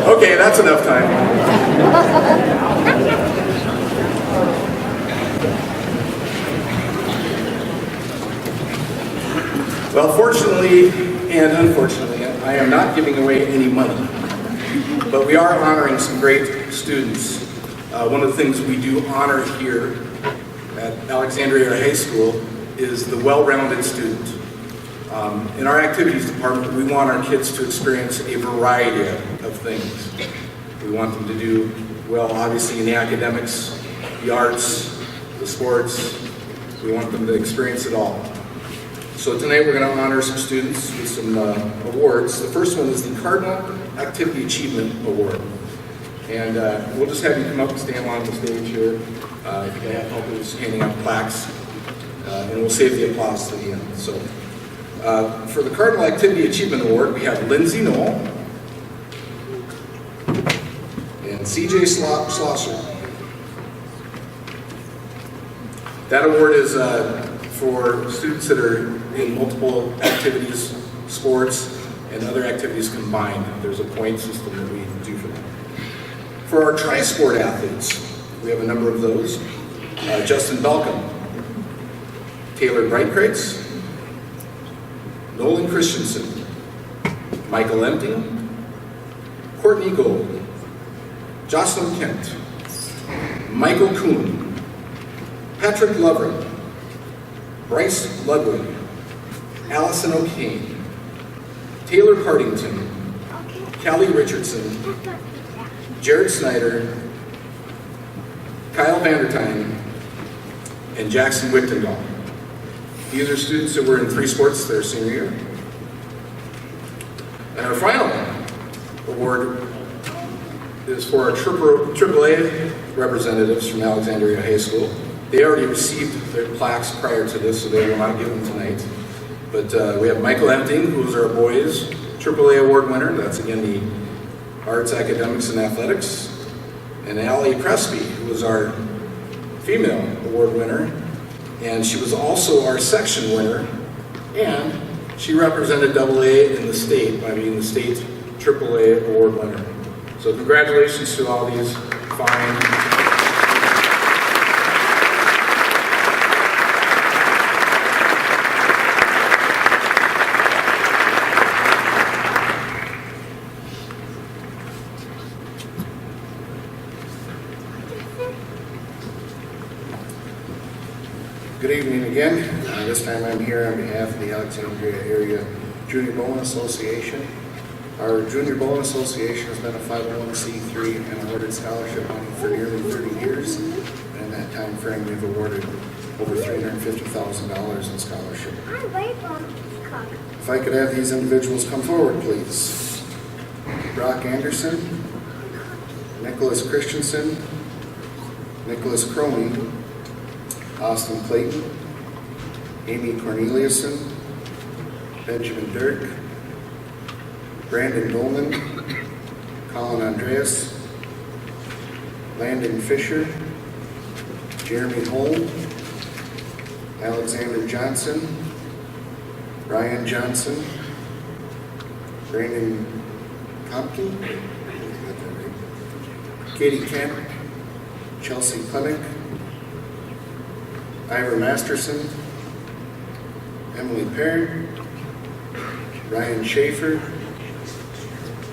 Okay, that's enough time. Well, fortunately and unfortunately, I am not giving away any money, but we are honoring some great students. One of the things we do honor here at Alexandria High School is the well-rounded student. In our activities department, we want our kids to experience a variety of things. We want them to do well, obviously, in the academics, the arts, the sports. We want them to experience it all. So tonight we're going to honor some students with some awards. The first one is the Cardinal Activity Achievement Award. And we'll just have you come up and stand along the stage here. If you have helpers handing out plaques. And we'll save the applause to the end. So. For the Cardinal Activity Achievement Award, we have Lindsay Knoll and CJ Schlosser. That award is for students that are in multiple activities, sports, and other activities combined. There's a point system that we do for them. For our tri-sport athletes, we have a number of those. Justin Balcom, Taylor Breitkreitz, Nolan Christensen, Michael Empty, Courtney Gold, Jocelyn Kent, Michael Kuhn, Patrick Lovren, Bryce Ludwig, Allison O'Kane, Taylor Partington, Callie Richardson, Jared Snyder, Kyle Vandertine, and Jackson Wichtendahl. These are students that were in 3 sports their senior year. And our final award is for our AAA representatives from Alexandria High School. They already received their plaques prior to this, so they will not give them tonight. But we have Michael Empting, who is our boys AAA award winner. That's again the Arts, Academics, and Athletics. And Allie Crespi, who is our female award winner. And she was also our section winner, and she represented AA in the state by being the state AAA award winner. So congratulations to all these fine. Good evening again. This time I'm here on behalf of the Alexandria Area Junior Bowling Association. Our Junior Bowling Association has been a 501c3 and awarded scholarship money for nearly 30 years. And in that time frame, we've awarded over $350,000 in scholarship. If I could have these individuals come forward, please. Brock Anderson, Nicholas Christensen, Nicholas Cromie, Austin Clayton, Amy Corneliuson, Benjamin Dirk, Brandon Goldman, Colin Andreas, Landon Fisher, Jeremy Holm, Alexander Johnson, Ryan Johnson, Brandon Compton, Katie Kent, Chelsea Klemick, Ira Masterson, Emily Perrin, Ryan Schaefer,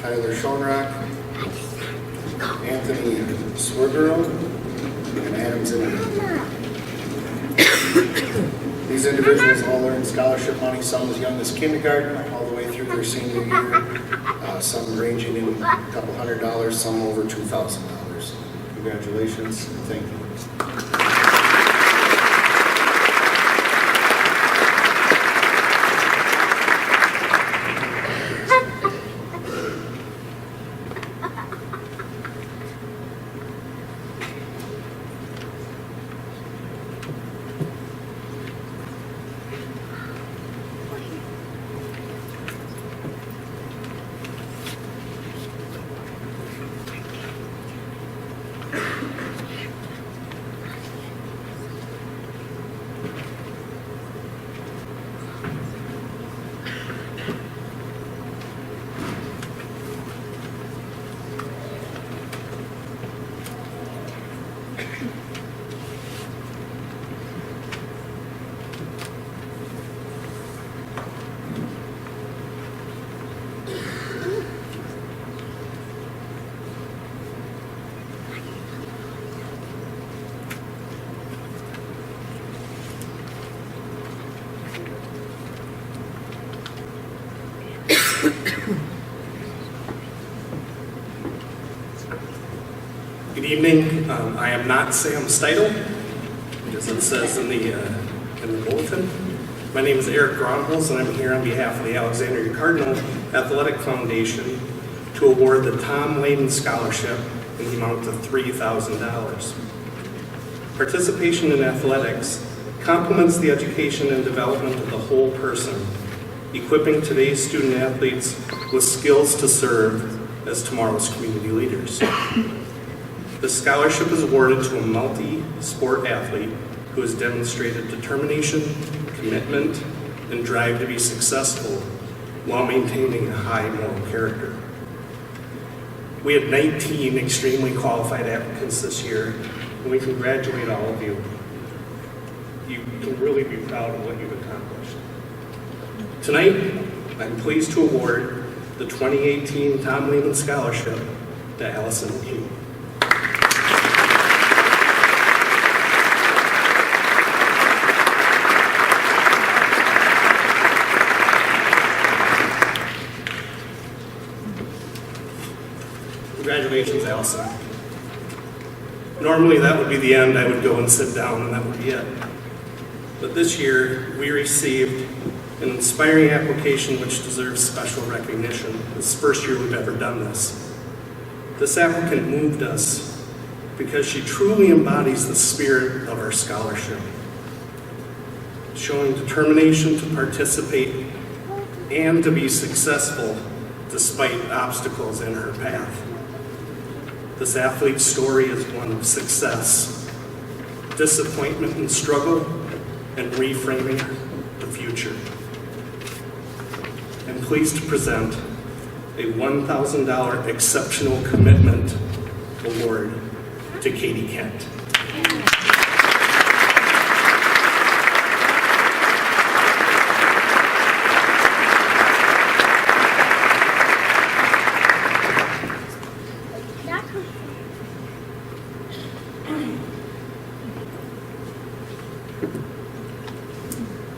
Tyler Schoenrock, Anthony Swergero, and Adam Zimmerman. These individuals all earned scholarship money, some as young as kindergarten, all the way through their senior year, some ranging in a couple $100, some over $2,000. Congratulations and thank you. Good evening. I am not Sam Steitel, as it says in the bulletin. My name is Eric Gronholz, and I'm here on behalf of the Alexandria Cardinal Athletic Foundation to award the Tom Layden Scholarship in the amount of $3,000. Participation in athletics complements the education and development of the whole person, equipping today's student athletes with skills to serve as tomorrow's community leaders. The scholarship is awarded to a multi-sport athlete who has demonstrated determination, commitment, and drive to be successful while maintaining a high moral character. We had 19 extremely qualified applicants this year, and we congratulate all of you. You can really be proud of what you've accomplished. Tonight, I'm pleased to award the 2018 Tom Layden Scholarship to Allison O'Keefe. Congratulations, Allison. Normally that would be the end. I would go and sit down and that would be it. But this year we received an inspiring application which deserves special recognition. It's the first year we've ever done this. This applicant moved us because she truly embodies the spirit of our scholarship, showing determination to participate and to be successful despite obstacles in her path. This athlete's story is one of success, disappointment and struggle, and reframing the future. I'm pleased to present a $1,000 Exceptional Commitment Award to Katie Kent.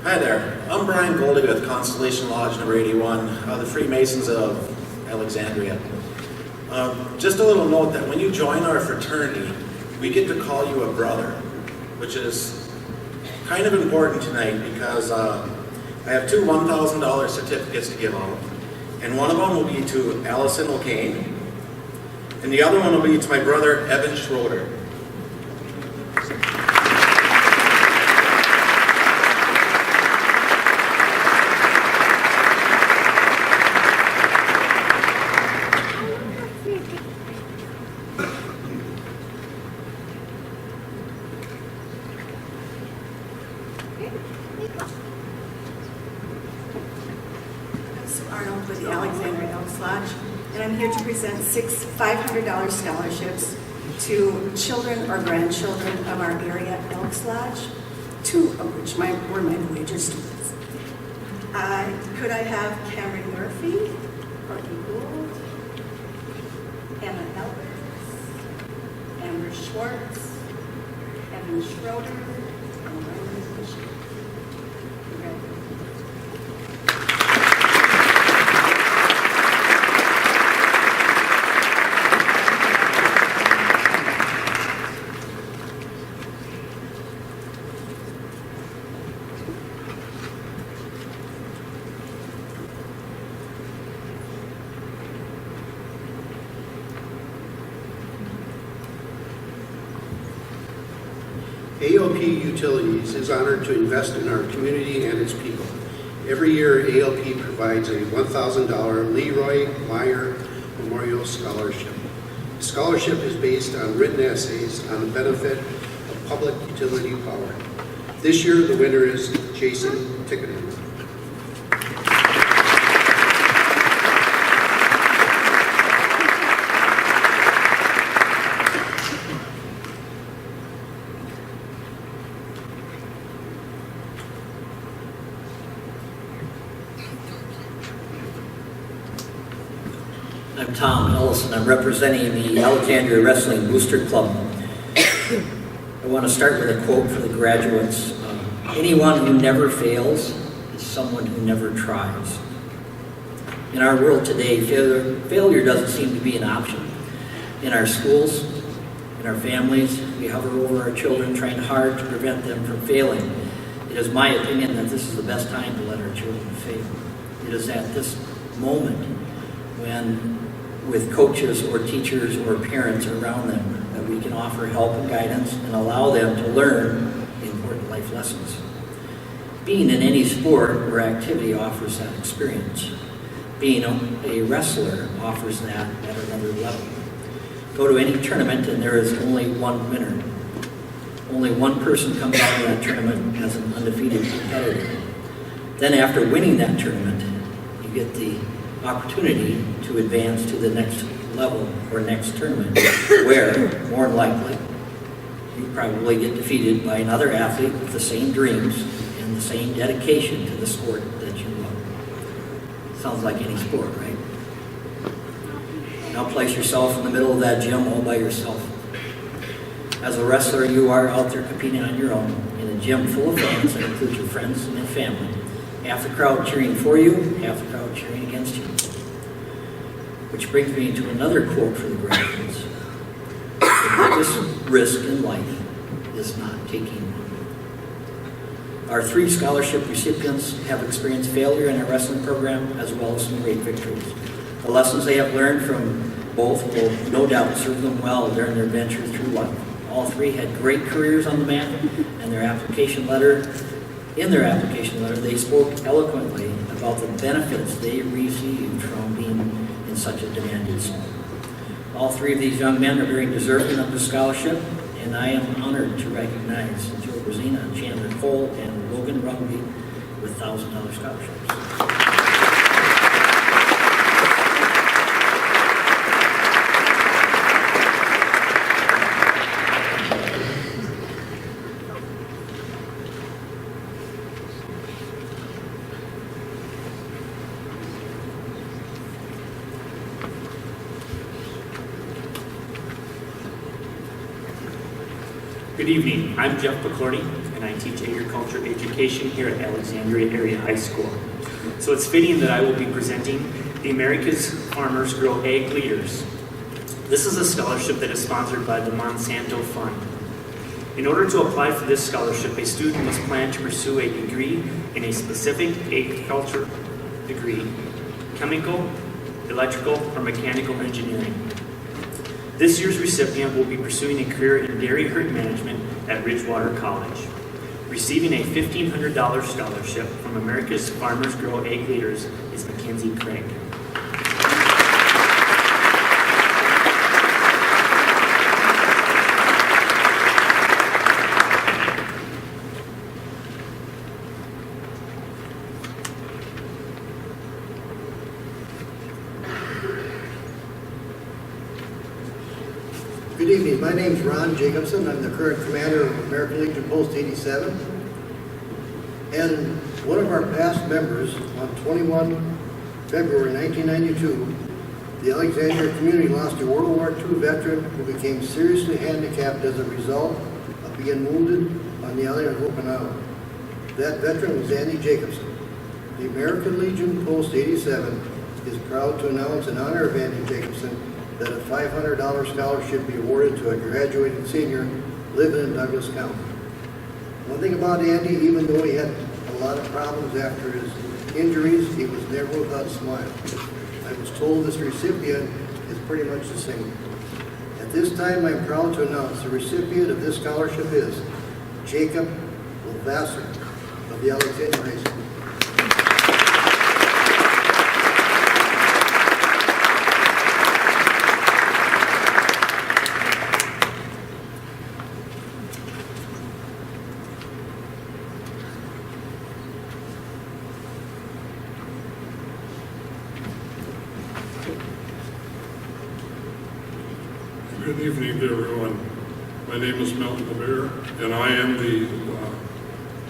Hi there, I'm Brian Goldie with Constellation Lodge number 81, the Freemasons of Alexandria. Just a little note that when you join our fraternity, we get to call you a brother, which is kind of important tonight because I have two $1,000 certificates to give out, and one of them will be to Allison O'Kane, and the other one will be to my brother Evan Schroeder. Arnold with the Alexandria Elks Lodge, and I'm here to present 6 $500 scholarships to children or grandchildren of our area Elks Lodge, 2 of which were my Voyager students. Could I have Cameron Murphy, Courtney Gould, Emma Elbers, Amber Schwartz, Evan Schroeder, and Ryan Bishop. ALP Utilities is honored to invest in our community and its people. Every year, ALP provides a $1,000 Leroy Meyer Memorial Scholarship. The scholarship is based on written essays on the benefit of public utility power. This year, the winner is Jason Tickenden. I'm Tom Ellison. I'm representing the Alexandria Wrestling Booster Club. I want to start with a quote for the graduates. Anyone who never fails is someone who never tries. In our world today, failure doesn't seem to be an option. In our schools, in our families, we hover over our children, trying hard to prevent them from failing. It is my opinion that this is the best time to let our children fail. It is at this moment when, with coaches or teachers or parents around them, that we can offer help and guidance and allow them to learn important life lessons. Being in any sport or activity offers that experience. Being a wrestler offers that at another level. Go to any tournament and there is only one winner. Only one person comes out of that tournament as an undefeated competitor. Then after winning that tournament, you get the opportunity to advance to the next level or next tournament, where, more than likely, you probably get defeated by another athlete with the same dreams and the same dedication to the sport that you love. Sounds like any sport, right? Now place yourself in the middle of that gym all by yourself. As a wrestler, you are out there competing on your own in a gym full of fans that includes your friends and family. Half the crowd cheering for you, half the crowd cheering against you. Which brings me to another quote for the graduates. The biggest risk in life is not taking one. Our 3 scholarship recipients have experienced failure in our wrestling program as well as some great victories. The lessons they have learned from both will no doubt serve them well during their venture through life. All 3 had great careers on the mat, and in their application letter, they spoke eloquently about the benefits they received from being in such a demanding sport. All 3 of these young men are very deserving of the scholarship, and I am honored to recognize Joe Brazina, Chandler Cole, and Logan Rugby with $1,000 scholarships. Good evening, I'm Jeff McClurdy, and I teach agriculture education here at Alexandria Area High School. So it's fitting that I will be presenting the America's Farmers Grow Ag Leaders. This is a scholarship that is sponsored by the Monsanto Fund. In order to apply for this scholarship, a student must plan to pursue a degree in a specific agriculture degree, chemical, electrical, or mechanical engineering. This year's recipient will be pursuing a career in dairy herd management at Ridgewater College. Receiving a $1,500 scholarship from America's Farmers Grow Ag Leaders is Mackenzie Craig. Good evening, my name is Ron Jacobson. I'm the current commander of American Legion Post 87. And one of our past members, on 21 February 1992, the Alexandria community lost a World War II veteran who became seriously handicapped as a result of being wounded on the island of Okinawa. That veteran was Andy Jacobson. The American Legion Post 87 is proud to announce in honor of Andy Jacobson that a $500 scholarship be awarded to a graduating senior living in Douglas County. One thing about Andy, even though he had a lot of problems after his injuries, he was never without a smile. I was told this recipient is pretty much the same. At this time, I'm proud to announce the recipient of this scholarship is Jacob Lavasser of the Alexandria High School. Good evening to everyone. My name is Melton LeBaire, and I am the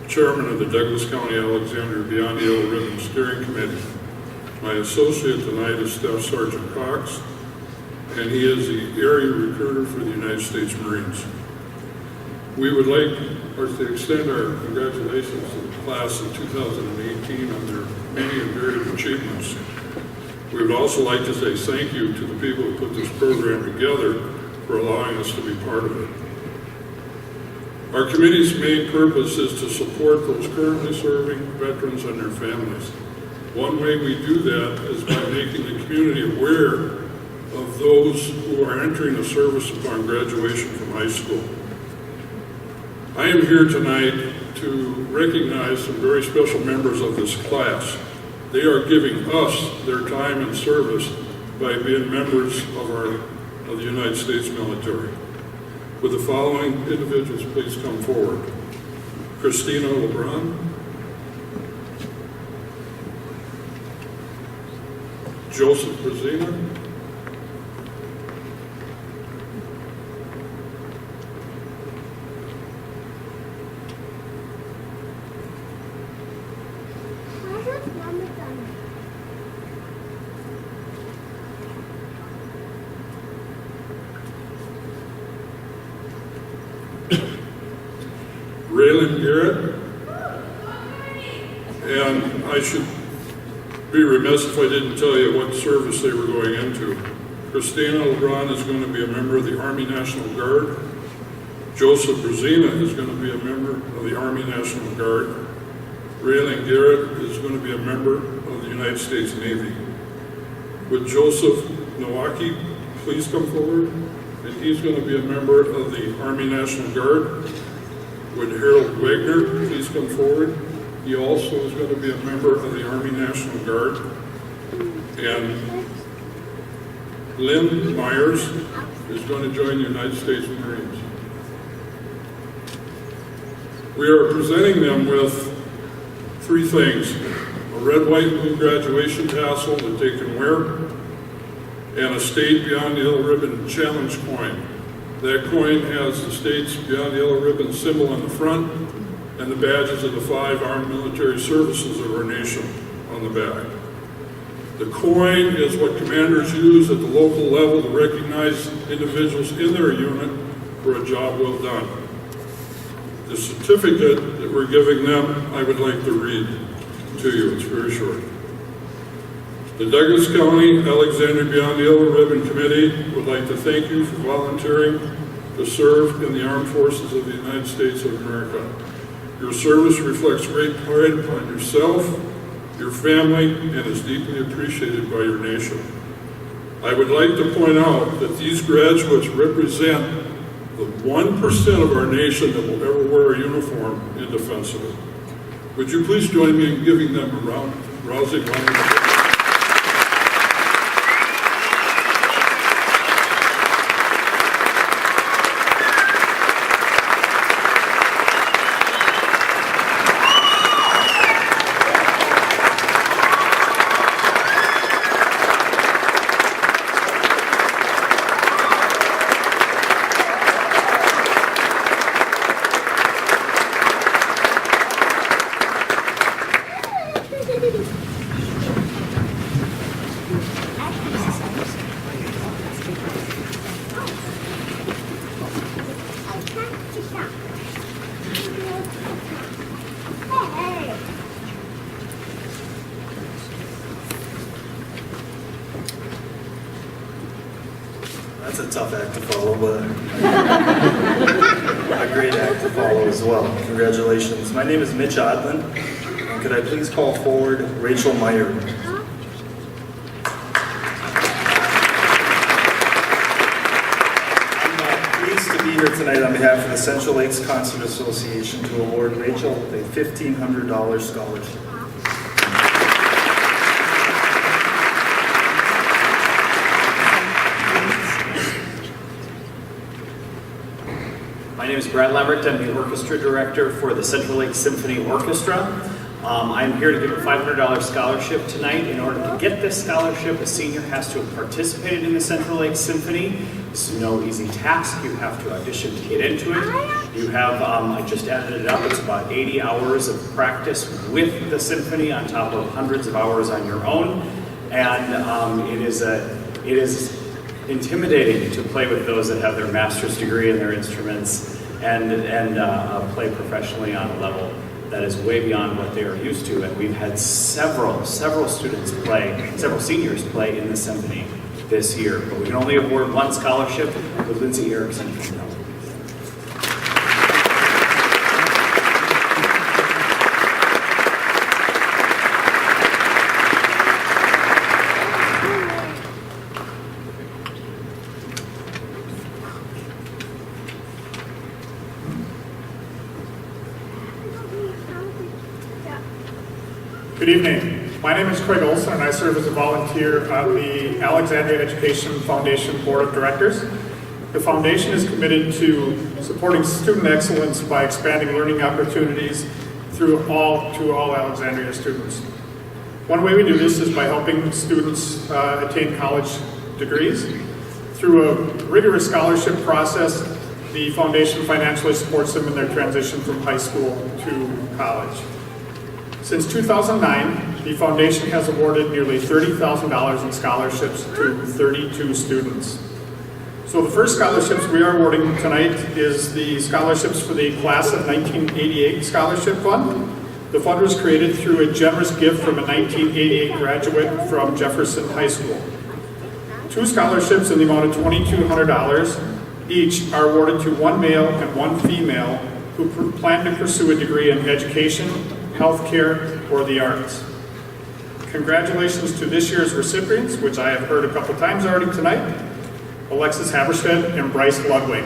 chairman of the Douglas County Alexandria Beyond the Yellow Ribbon Steering Committee. My associate tonight is Staff Sergeant Cox, and he is the area recruiter for the United States Marines. We would like to extend our congratulations to the class of 2018 on their many and varied achievements. We would also like to say thank you to the people who put this program together for allowing us to be part of it. Our committee's main purpose is to support those currently serving veterans and their families. One way we do that is by making the community aware of those who are entering the service upon graduation from high school. I am here tonight to recognize some very special members of this class. They are giving us their time and service by being members of the United States military. Would the following individuals please come forward? Christina LeBron, Joseph Brazina, Raylan Garrett, and I should be remiss if I didn't tell you what service they were going into. Christina LeBron is going to be a member of the Army National Guard. Joseph Brazina is going to be a member of the Army National Guard. Raylan Garrett is going to be a member of the United States Navy. Would Joseph Nowaki please come forward? And he's going to be a member of the Army National Guard. Would Harold Wagner please come forward? He also is going to be a member of the Army National Guard. And Lynn Myers is going to join the United States Marines. We are presenting them with three things: a red, white, and blue graduation tassel that they can wear, and a State Beyond the Yellow Ribbon Challenge coin. That coin has the States Beyond the Yellow Ribbon symbol on the front and the badges of the 5 armed military services of our nation on the back. The coin is what commanders use at the local level to recognize individuals in their unit for a job well done. The certificate that we're giving them, I would like to read to you. It's very short. The Douglas County Alexandria Beyond the Yellow Ribbon Committee would like to thank you for volunteering to serve in the Armed Forces of the United States of America. Your service reflects great pride upon yourself, your family, and is deeply appreciated by your nation. I would like to point out that these graduates represent the 1% of our nation that will ever wear a uniform in defense of it. Would you please join me in giving them a rousing round of applause? That's a tough act to follow, but a great act to follow as well. Congratulations. My name is Mitch Odlin. Could I please call forward Rachel Meyer? I'm pleased to be here tonight on behalf of the Central Lakes Concert Association to award Rachel a $1,500 scholarship. My name is Brad Lambert. I'm the orchestra director for the Central Lakes Symphony Orchestra. I'm here to give a $500 scholarship tonight. In order to get this scholarship, a senior has to have participated in the Central Lakes Symphony. It's no easy task. You have to audition to get into it. You have, I just added it up, it's about 80 hours of practice with the symphony on top of hundreds of hours on your own. And it is intimidating to play with those that have their master's degree in their instruments and play professionally on a level that is way beyond what they are used to. And we've had several seniors play in the symphony this year, but we can only award one scholarship with Lindsay Erickson from Melbourne. Good evening. My name is Craig Olson, and I serve as a volunteer on the Alexandria Education Foundation Board of Directors. The foundation is committed to supporting student excellence by expanding learning opportunities to all Alexandria students. One way we do this is by helping students attain college degrees. Through a rigorous scholarship process, the foundation financially supports them in their transition from high school to college. Since 2009, the foundation has awarded nearly $30,000 in scholarships to 32 students. So the first scholarships we are awarding tonight is the scholarships for the Class of 1988 Scholarship Fund. The fund was created through a generous gift from a 1988 graduate from Jefferson High School. 2 scholarships in the amount of $2,200 each are awarded to one male and one female who plan to pursue a degree in education, healthcare, or the arts. Congratulations to this year's recipients, which I have heard a couple times already tonight, Alexis Haberstead and Bryce Ludwig.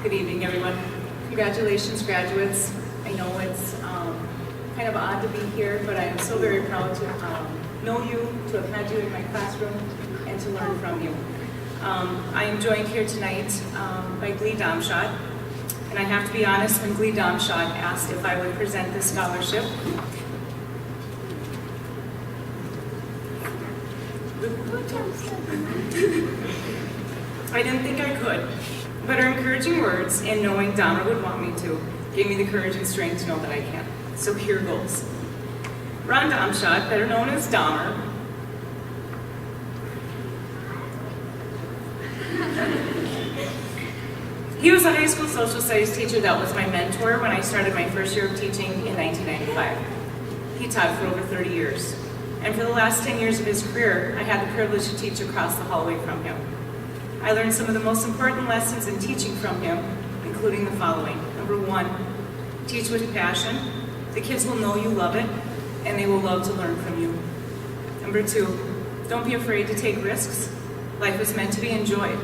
Good evening, everyone. Congratulations, graduates. I know it's kind of odd to be here, but I am so very proud to know you, to have had you in my classroom, and to learn from you. I am joined here tonight by Glee Domshot, and I have to be honest, when Glee Domshot asked if I would present this scholarship, I didn't think I could. But her encouraging words and knowing Dahmer would want me to gave me the courage and strength to know that I can. So here goes. Ron Domshot, better known as Dahmer, he was a high school social studies teacher that was my mentor when I started my first year of teaching in 1995. He taught for over 30 years. And for the last 10 years of his career, I had the privilege to teach across the hallway from him. I learned some of the most important lessons in teaching from him, including the following. Number 1, teach with passion. The kids will know you love it, and they will love to learn from you. Number 2, don't be afraid to take risks. Life is meant to be enjoyed,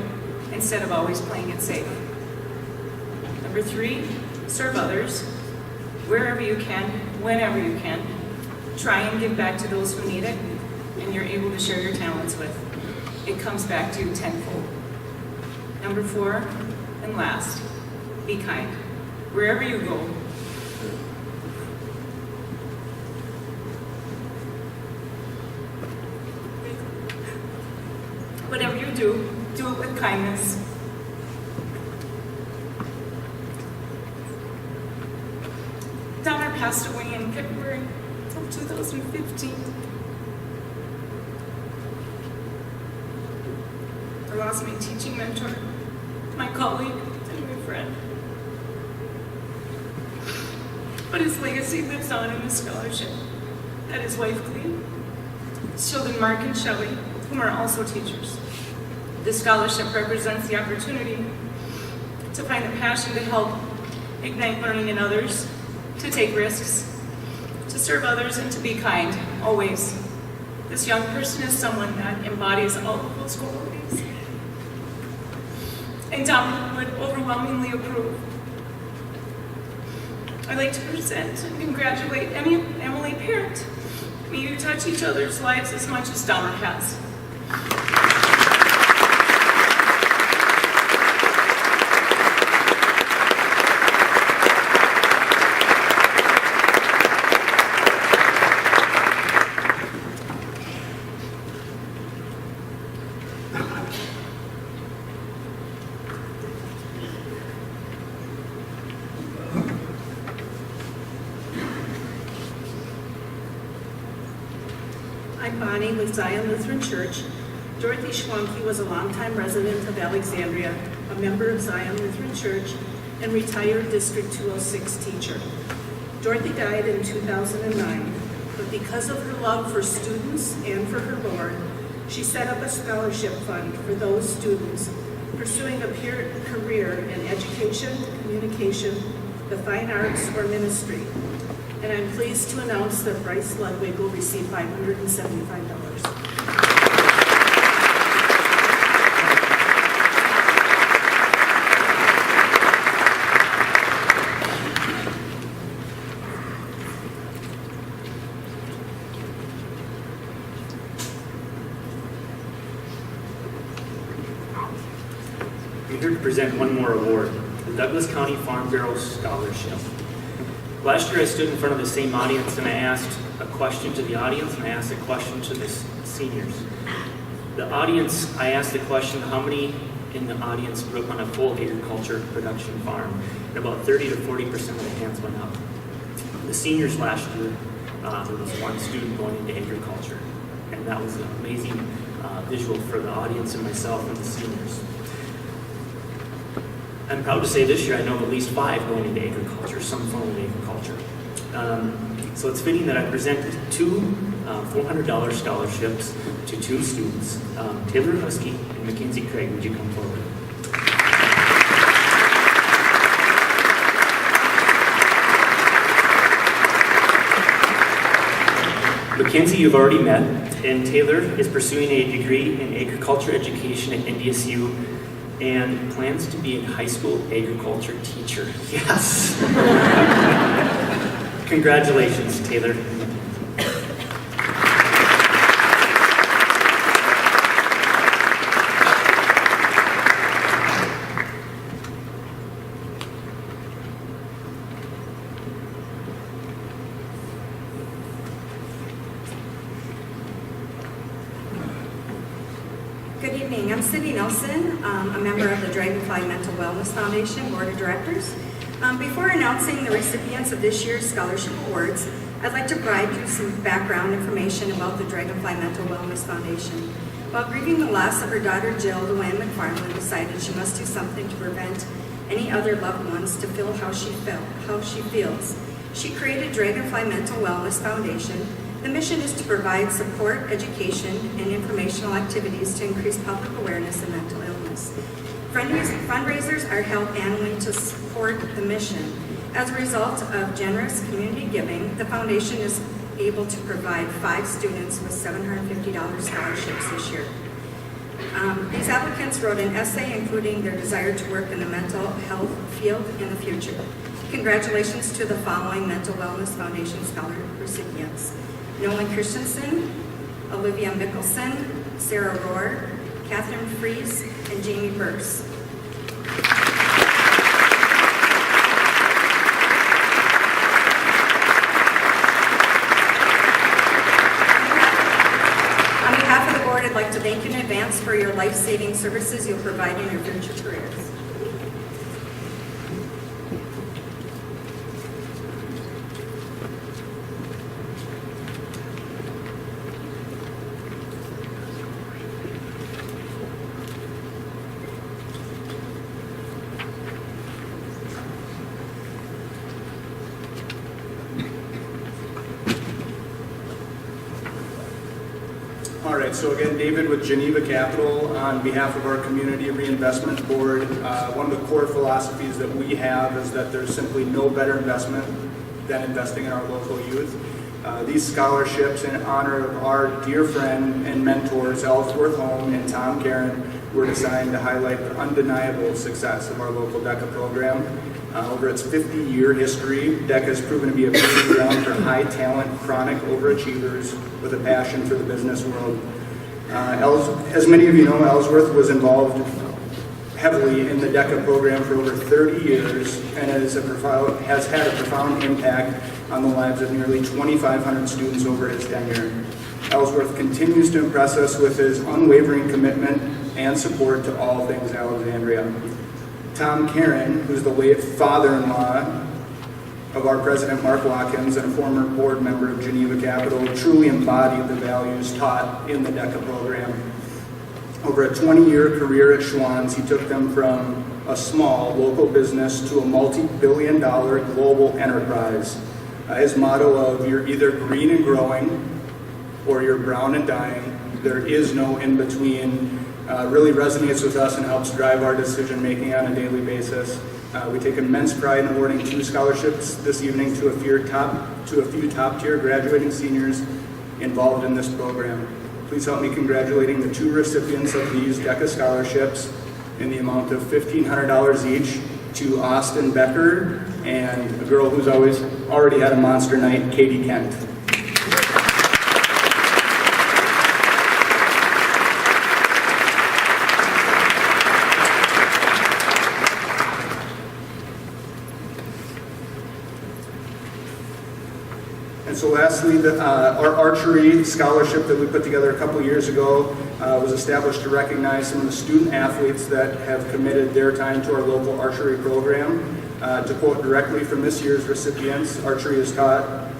instead of always playing it safe. Number 3, serve others, wherever you can, whenever you can. Try and give back to those who need it, and you're able to share your talents with. It comes back to you tenfold. Number 4, and last, be kind. Wherever you go, whatever you do it with kindness. Dahmer passed away in February of 2015. I lost my teaching mentor. my colleague, and my friend. But his legacy lives on in the scholarship that his wife Clea, his children Mark and Shelley, whom are also teachers. This scholarship represents the opportunity to find the passion to help ignite learning in others, to take risks, to serve others, and to be kind, always. This young person is someone that embodies all of those qualities. And Tom would overwhelmingly approve. I'd like to present and congratulate Emily Parent. May you touch each other's lives as much as Dahmer has. I'm Bonnie with Zion Lutheran Church. Dorothy Schwanke was a longtime resident of Alexandria, a member of Zion Lutheran Church, and retired District 206 teacher. Dorothy died in 2009, but because of her love for students and for her Lord, she set up a scholarship fund for those students pursuing a career in education, communication, the fine arts, or ministry. And I'm pleased to announce that Bryce Ludwig will receive $575. We're here to present one more award, the Douglas County Farm Bureau Scholarship. Last year I stood in front of the same audience and I asked a question to the audience and I asked a question to the seniors. The audience, I asked the question, how many in the audience grew up on a full agriculture production farm? And about 30 to 40% of the hands went up. The seniors last year, there was one student going into agriculture. And that was an amazing visual for the audience and myself and the seniors. I'm proud to say this year I know of at least 5 going into agriculture, some form of agriculture. So it's fitting that I present 2 $400 scholarships to 2 students, Taylor Husky and Mackenzie Craig. Would you come forward? Mackenzie you've already met, and Taylor is pursuing a degree in agriculture education at NDSU and plans to be a high school agriculture teacher. Yes! Congratulations, Taylor. Good evening. I'm Cindy Nelson, a member of the Dragonfly Mental Wellness Foundation Board of Directors. Before announcing the recipients of this year's scholarship awards, I'd like to provide you some background information about the Dragonfly Mental Wellness Foundation. While grieving the loss of her daughter Jill, Luann McFarland decided she must do something to prevent any other loved ones to feel how she feels. She created Dragonfly Mental Wellness Foundation. The mission is to provide support, education, and informational activities to increase public awareness of mental illness. Fundraisers are held annually to support the mission. As a result of generous community giving, the foundation is able to provide 5 students with $750 scholarships this year. These applicants wrote an essay including their desire to work in the mental health field in the future. Congratulations to the following Mental Wellness Foundation Scholar recipients: Nolan Christensen, Olivia Mickelson, Sarah Rohr, Catherine Fries, and Jamie Burse. On behalf of the board, I'd like to thank you in advance for your life-saving services you'll provide in your future careers. right, so again, David with Geneva Capital on behalf of our Community Reinvestment Board. One of the core philosophies that we have is that there's simply no better investment than investing in our local youth. These scholarships in honor of our dear friend and mentors, Ellsworth Home and Tom Karen, were designed to highlight the undeniable success of our local DECA program. Over its 50-year history, DECA has proven to be a breeding ground for high-talent, chronic overachievers with a passion for the business world. As many of you know, Ellsworth was involved heavily in the DECA program for over 30 years and has had a profound impact on the lives of nearly 2,500 students over his tenure. Ellsworth continues to impress us with his unwavering commitment and support to all things Alexandria. Tom Karen, who's the late father-in-law of our president, Mark Watkins, and a former board member of Geneva Capital, truly embodied the values taught in the DECA program. Over a 20-year career at Schwann's, he took them from a small local business to a multi-billion-dollar global enterprise. His motto of "You're either green and growing or you're brown and dying, there is no in-between," really resonates with us and helps drive our decision-making on a daily basis. We take immense pride in awarding 2 scholarships this evening to a few top-tier graduating seniors involved in this program. Please help me congratulating the 2 recipients of these DECA scholarships in the amount of $1,500 each to Austin Becker and a girl who's already had a monster night, Katie Kent. And so lastly, our archery scholarship that we put together a couple years ago was established to recognize some of the student athletes that have committed their time to our local archery program. To quote directly from this year's recipients, archery has taught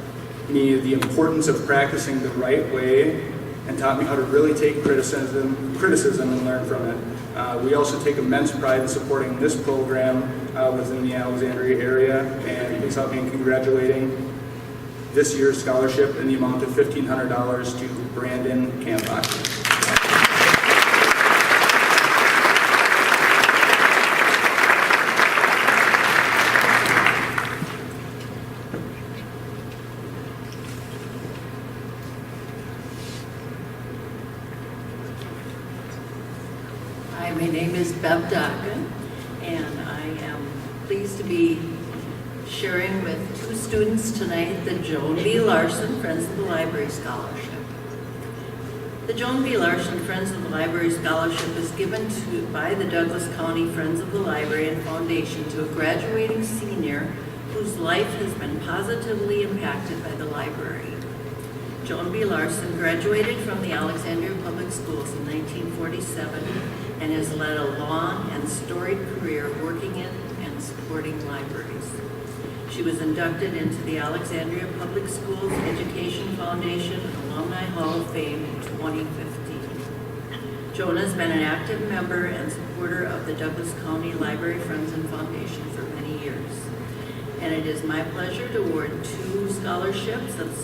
me the importance of practicing the right way and taught me how to really take criticism and learn from it. We also take immense pride in supporting this program within the Alexandria area, and please help me in congratulating this year's scholarship in the amount of $1,500 to Brandon Kampach. Hi, my name is Bev Dockin, and I am pleased to be sharing with 2 students tonight the Joan B. Larson Friends of the Library Scholarship. The Joan B. Larson Friends of the Library Scholarship is given by the Douglas County Friends of the Library and Foundation to a graduating senior whose life has been positively impacted by the library. Joan B. Larson graduated from the Alexandria Public Schools in 1947 and has led a long and storied career working in and supporting libraries. She was inducted into the Alexandria Public Schools Education Foundation Alumni Hall of Fame in 2015. Joan has been an active member and supporter of the Douglas County Library Friends and Foundation for many years. And it is my pleasure to award 2 scholarships of to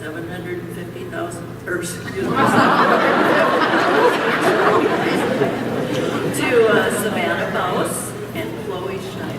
Savannah Baus and Chloe Schneider.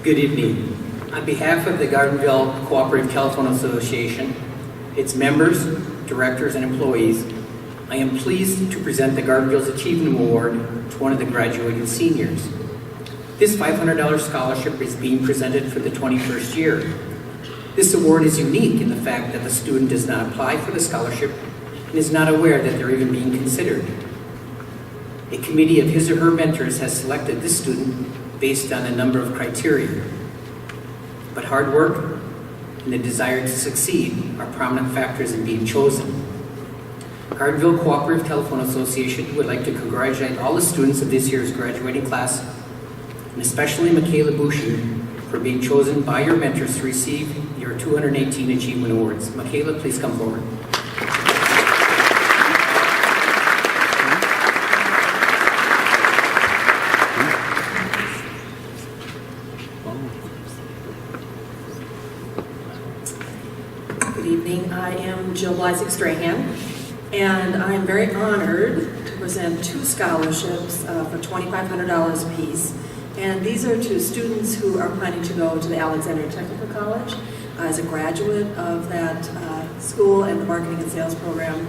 Good evening. On behalf of the Gardenville Cooperative Telephone Association, its members, directors, and employees, I am pleased to present the Gardenville's Achievement Award to one of the graduating seniors. This $500 scholarship is being presented for the 21st year. This award is unique in the fact that the student does not apply for the scholarship and is not aware that they're even being considered. A committee of his or her mentors has selected this student based on a number of criteria. But hard work and the desire to succeed are prominent factors in being chosen. Gardenville Cooperative Telephone Association would like to congratulate all the students of this year's graduating class and especially Michaela Bushin for being chosen by your mentors to receive your 218 Achievement Awards. Michaela, please come forward. Good evening. I am Jill Blysick Strahan, and I'm very honored to present 2 scholarships for $2,500 apiece. And these are to students who are planning to go to the Alexandria Technical College. As a graduate of that school and the marketing and sales program,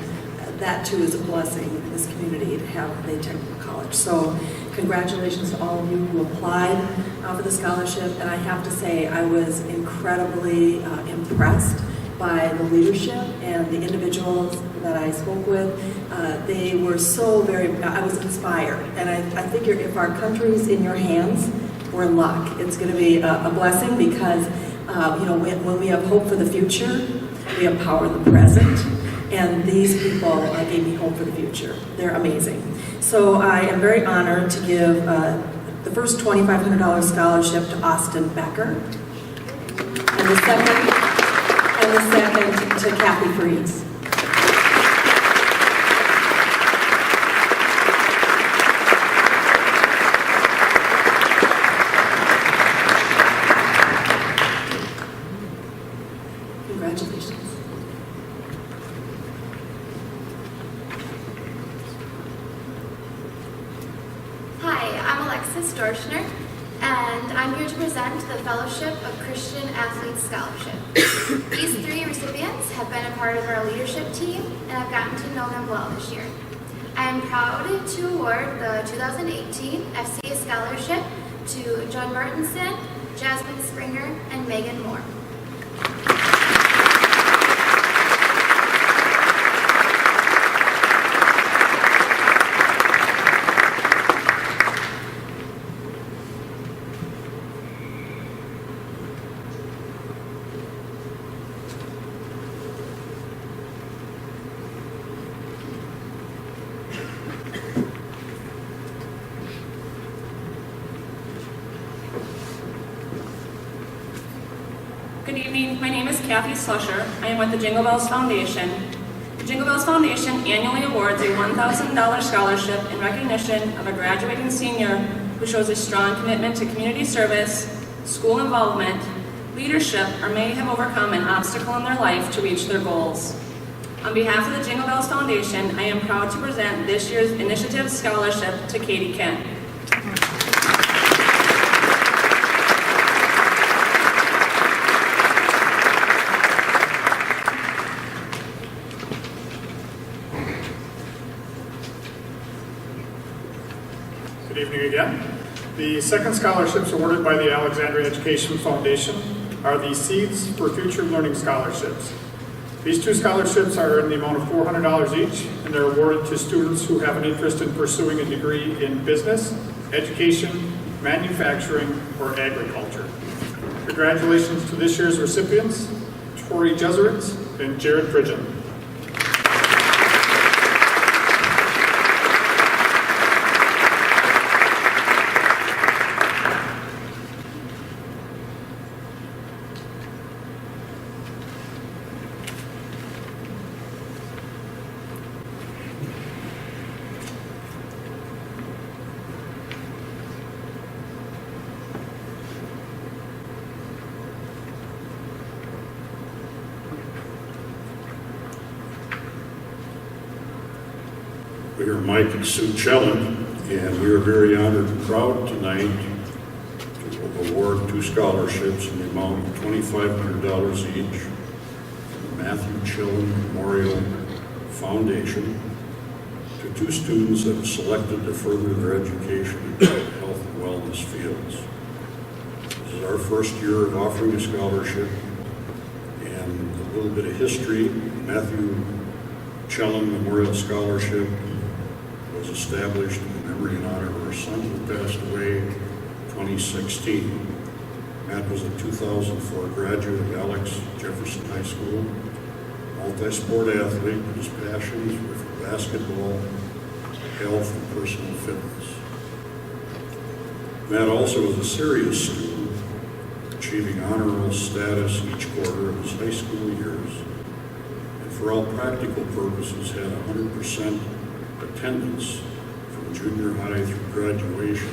that too is a blessing in this community to have the technical college. So congratulations to all of you who applied for the scholarship. And I have to say, I was incredibly impressed by the leadership and the individuals that I spoke with. They were so I was inspired. And I figure if our country's in your hands, we're in luck. It's going to be a blessing because, when we have hope for the future, we have power in the present. And these people gave me hope for the future. They're amazing. So I am very honored to give the first $2,500 scholarship to Austin Becker. And the second to Kathy Freeze. Congratulations. Hi, I'm Alexis Dorschner, and I'm here to present the Fellowship of Christian Athletes Scholarship. These 3 recipients have been a part of our leadership team, and I've gotten to know them well this year. I am proud to award the 2018 FCA Scholarship to John Martinson, Jasmine Springer, and Megan Moore. Good evening. My name is Kathy Slusher. I am with the Jingle Bells Foundation. The Jingle Bells Foundation annually awards a $1,000 scholarship in recognition of a graduating senior who shows a strong commitment to community service, school involvement, leadership, or may have overcome an obstacle in their life to reach their goals. On behalf of the Jingle Bells Foundation, I am proud to present this year's Initiative Scholarship to Katie Kent. Good evening again. The second scholarships awarded by the Alexandria Education Foundation are the Seeds for Future Learning Scholarships. These 2 scholarships are in the amount of $400 each, and they're awarded to students who have an interest in pursuing a degree in business, education, manufacturing, or agriculture. Congratulations to this year's recipients, Tori Jesuits and Jared Pridgeon. We are Mike and Sue Chellen, and we are very honored and proud tonight to award 2 scholarships in the amount of $2,500 each from the Matthew Chellen Memorial Foundation to 2 students that have selected to further their education in the health and wellness fields. This is our first year of offering a scholarship, and a little bit of history. Matthew Chellen Memorial Scholarship was established in memory and honor of our son who passed away in 2016. Matt was a 2004 graduate of Alex Jefferson High School, multi-sport athlete. His passions were for basketball, health, and personal fitness. Matt also was a serious student, achieving honor roll status each quarter of his high school years, and for all practical purposes had 100% attendance from junior high through graduation,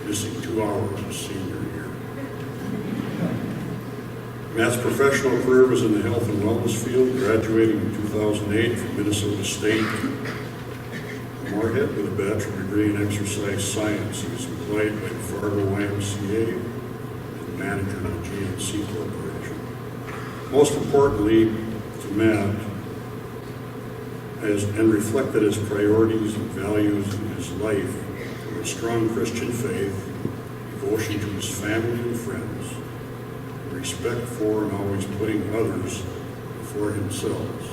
missing 2 hours his senior year. Matt's professional career was in the health and wellness field, graduating in 2008 from Minnesota State, Moorhead with a bachelor degree in exercise science. He was employed by the Fargo YMCA and manager of the GNC Corporation. Most importantly to Matt, and reflected his priorities and values in his life were a strong Christian faith, devotion to his family and friends, respect for and always putting others before himself.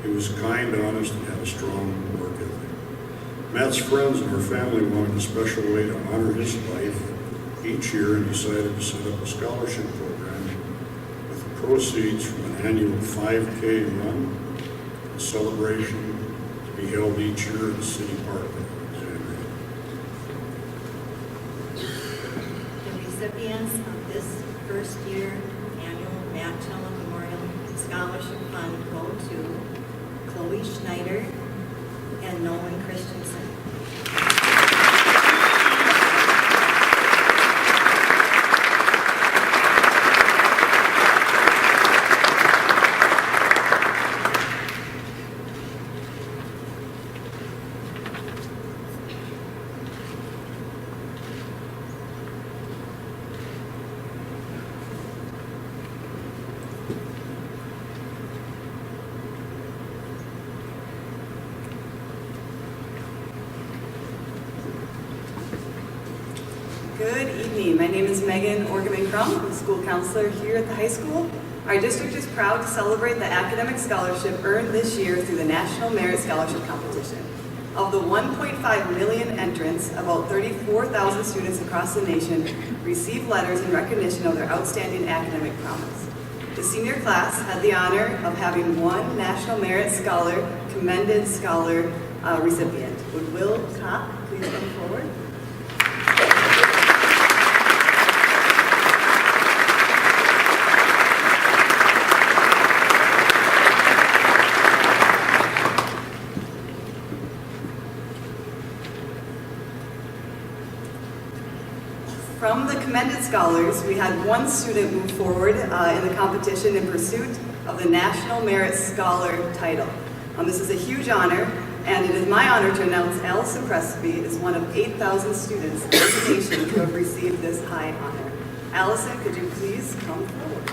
He was kind, honest, and had a strong work ethic. Matt's friends and her family wanted a special way to honor his life each year and decided to set up a scholarship program with the proceeds from an annual 5K run and celebration to be held each year in the city park in Alexandria. The recipients of this first year annual Matt Tella Memorial Scholarship Fund go to Chloe Schneider and Nolan Christensen. Good evening. My name is Megan Orgeman-Crum. I'm a school counselor here at the high school. Our district is proud to celebrate the academic scholarship earned this year through the National Merit Scholarship Competition. Of the 1.5 million entrants, about 34,000 students across the nation received letters in recognition of their outstanding academic prowess. The senior class had the honor of having one National Merit Scholar, Commended Scholar recipient. Would Will Kopp please come forward? From the commended scholars, we had one student move forward in the competition in pursuit of the National Merit Scholar title. This is a huge honor, and it is my honor to announce Allison Presby is one of 8,000 students in the nation who have received this high honor. Allison, could you please come forward?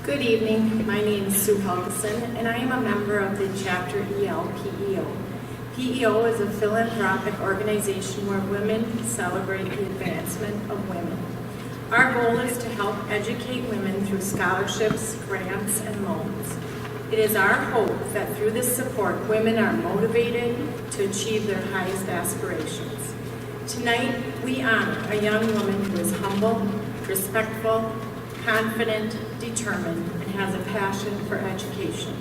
Good evening. My name is Sue Helgeson, and I am a member of the chapter EL-PEO. PEO is a philanthropic organization where women celebrate the advancement of women. Our goal is to help educate women through scholarships, grants, and loans. It is our hope that through this support, women are motivated to achieve their highest aspirations. Tonight, we honor a young woman who is humble, respectful, confident, determined, and has a passion for education.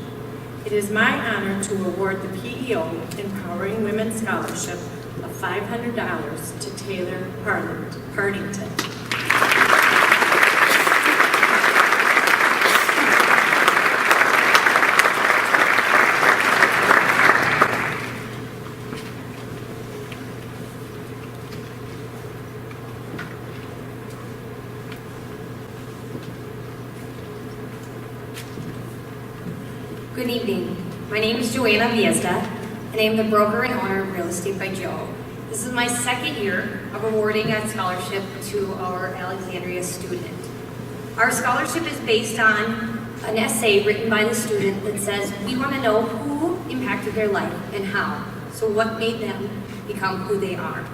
It is my honor to award the PEO Empowering Women Scholarship of $500 to Taylor Partington. Good evening. My name is Joanna Viesta, and I am the broker and owner of Real Estate by Joe. This is my second year of awarding a scholarship to our Alexandria student. Our scholarship is based on an essay written by the student that says, we want to know who impacted their life and how. So what made them become who they are?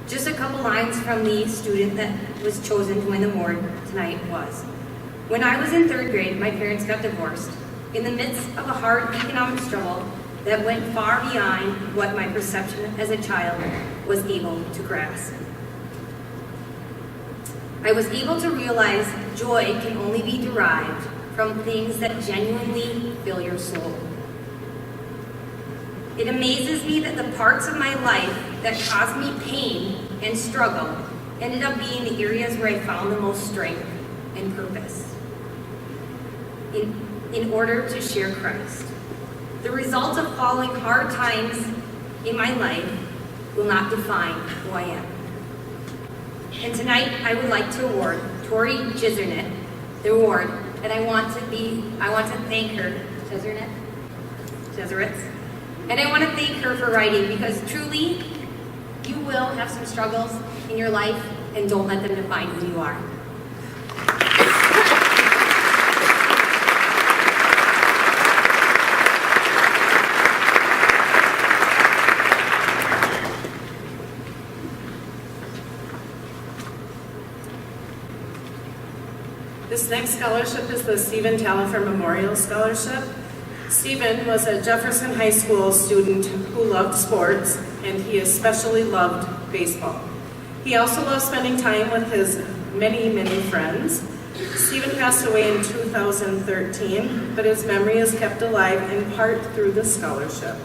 Just a couple lines from the student that was chosen to win the award tonight was, when I was in 3rd grade, my parents got divorced. In the midst of a hard economic struggle, that went far beyond what my perception as a child was able to grasp. I was able to realize joy can only be derived from things that genuinely fill your soul. It amazes me that the parts of my life that caused me pain and struggle ended up being the areas where I found the most strength and purpose in order to share Christ. The result of following hard times in my life will not define who I am. And tonight, I would like to award Tori Jizernet the award, and I want to thank her, Jesuits, and I want to thank her for writing, because truly, you will have some struggles in your life, and don't let them define who you are. This next scholarship is the Stephen Tallifer Memorial Scholarship. Stephen was a Jefferson High School student who loved sports, and he especially loved baseball. He also loved spending time with his many, many friends. Stephen passed away in 2013, but his memory is kept alive in part through this scholarship.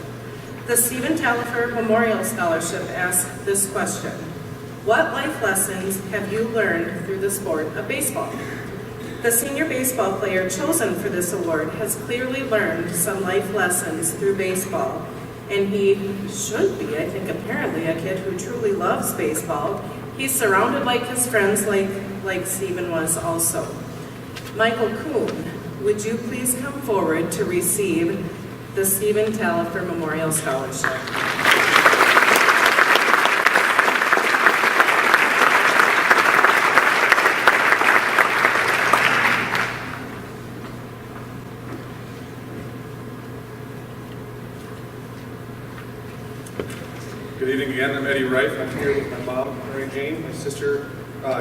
The Stephen Tallifer Memorial Scholarship asks this question: what life lessons have you learned through the sport of baseball? The senior baseball player chosen for this award has clearly learned some life lessons through baseball, and he should be, I think, apparently a kid who truly loves baseball. He's surrounded like his friends, like Stephen was also. Michael Kuhn, would you please come forward to receive the Stephen Tallifer Memorial Scholarship? Good evening again. I'm Eddie Reif. I'm here with my mom, Mary Jane, my sister,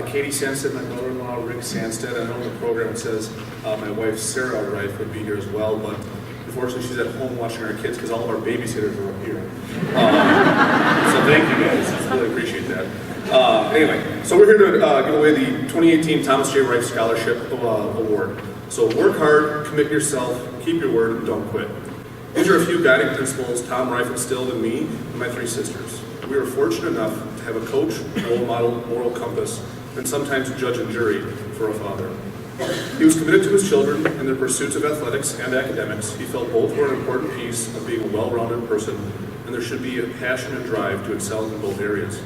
Katie Sanstead, my brother-in-law, Rick Sanstead. I know in the program it says my wife, Sarah Reif, would be here as well, but unfortunately she's at home watching our kids because all of our babysitters are up here. So thank you guys. I really appreciate that. Anyway, so we're here to give away the 2018 Thomas J. Reif Scholarship Award. So work hard, commit yourself, keep your word, and don't quit. These are a few guiding principles Tom Reif instilled in me and my three sisters. We were fortunate enough to have a coach, role model, moral compass, and sometimes judge and jury for a father. He was committed to his children in their pursuits of athletics and academics. He felt both were an important piece of being a well-rounded person, and there should be a passion and drive to excel in both areas.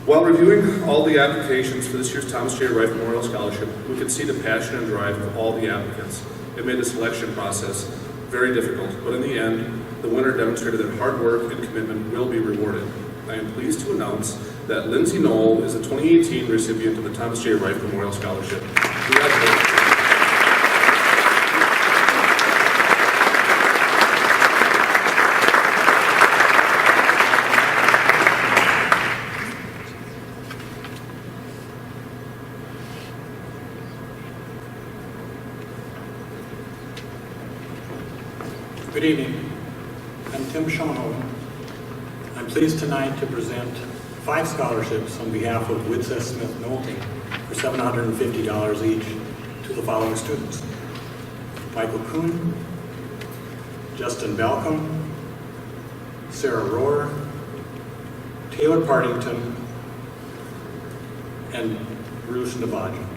While reviewing all the applications for this year's Thomas J. Reif Memorial Scholarship, we could see the passion and drive of all the applicants. It made the selection process very difficult, but in the end, the winner demonstrated that hard work and commitment will be rewarded. I am pleased to announce that Lindsay Knoll is the 2018 recipient of the Thomas J. Reif Memorial Scholarship. Congratulations. Good evening. I'm Tim Schoenhoven. I'm pleased tonight to present 5 scholarships on behalf of Witza Smith Knowlton for $750 each to the following students: Michael Kuhn, Justin Balcom, Sarah Rohr, Taylor Partington, and Bruce Navajo.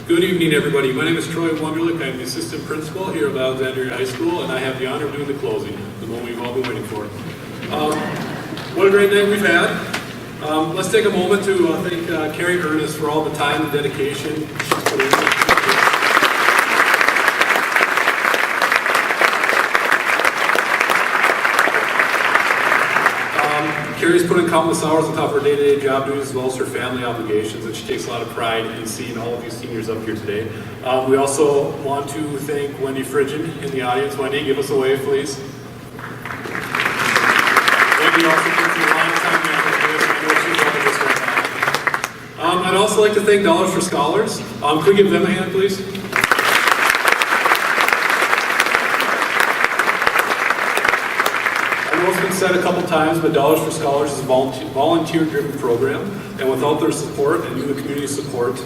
Good evening, everybody. My name is Troy Wunderlich. I'm the assistant principal here at Alexandria High School, and I have the honor of doing the closing, the moment we've all been waiting for. What a great night we've had. Let's take a moment to thank Carrie Ernest for all the time and dedication. Carrie's put in countless hours on top of her day-to-day job duties as well as her family obligations, and she takes a lot of pride in seeing all of you seniors up here today. We also want to thank Wendy Fridgen in the audience. Wendy, give us a wave, please. Wendy also puts in a long time after this. I know she's loving this right now. I'd also like to thank Dollars for Scholars. Could we give them a hand, please? I know it's been said a couple times, but Dollars for Scholars is a volunteer-driven program, and without their support and you, the community support,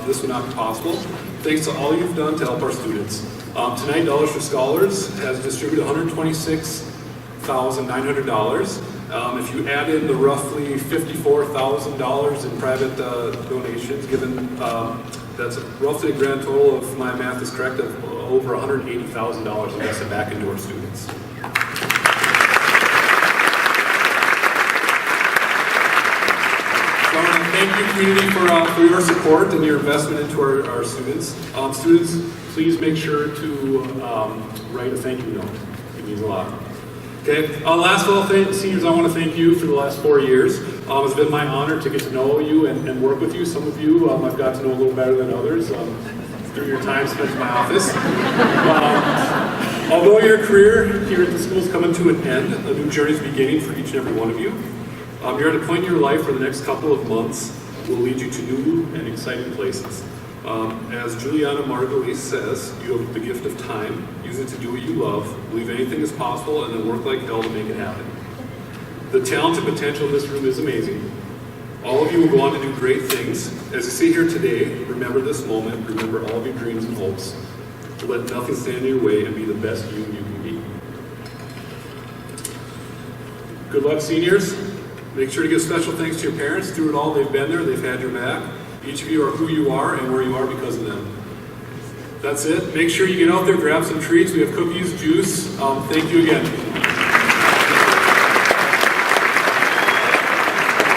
this would not be possible. Thanks to all you've done to help our students. Tonight, Dollars for Scholars has distributed $126,900. If you add in the roughly $54,000 in private donations given, that's roughly a grand total, if my math is correct, of over $180,000 invested back into our students. So I want to thank you, community, for your support and your investment into our students. Students, please make sure to write a thank you note. It means a lot. Okay. Last of all, seniors, I want to thank you for the last 4 years. It's been my honor to get to know you and work with you. Some of you I've got to know a little better than others through your time spent in my office. Although your career here at the school is coming to an end, a new journey is beginning for each and every one of you. You're at a point in your life where the next couple of months will lead you to new and exciting places. As Juliana Margulies says, you have the gift of time. Use it to do what you love, believe anything is possible, and then work like hell to make it happen. The talent and potential in this room is amazing. All of you will go on to do great things. As you sit here today, remember this moment, remember all of your dreams and hopes. Let nothing stand in your way and be the best you can be. Good luck, seniors. Make sure to give special thanks to your parents. Through it all, they've been there, they've had your back. Each of you are who you are and where you are because of them. That's it. Make sure you get out there, grab some treats. We have cookies, juice. Thank you again.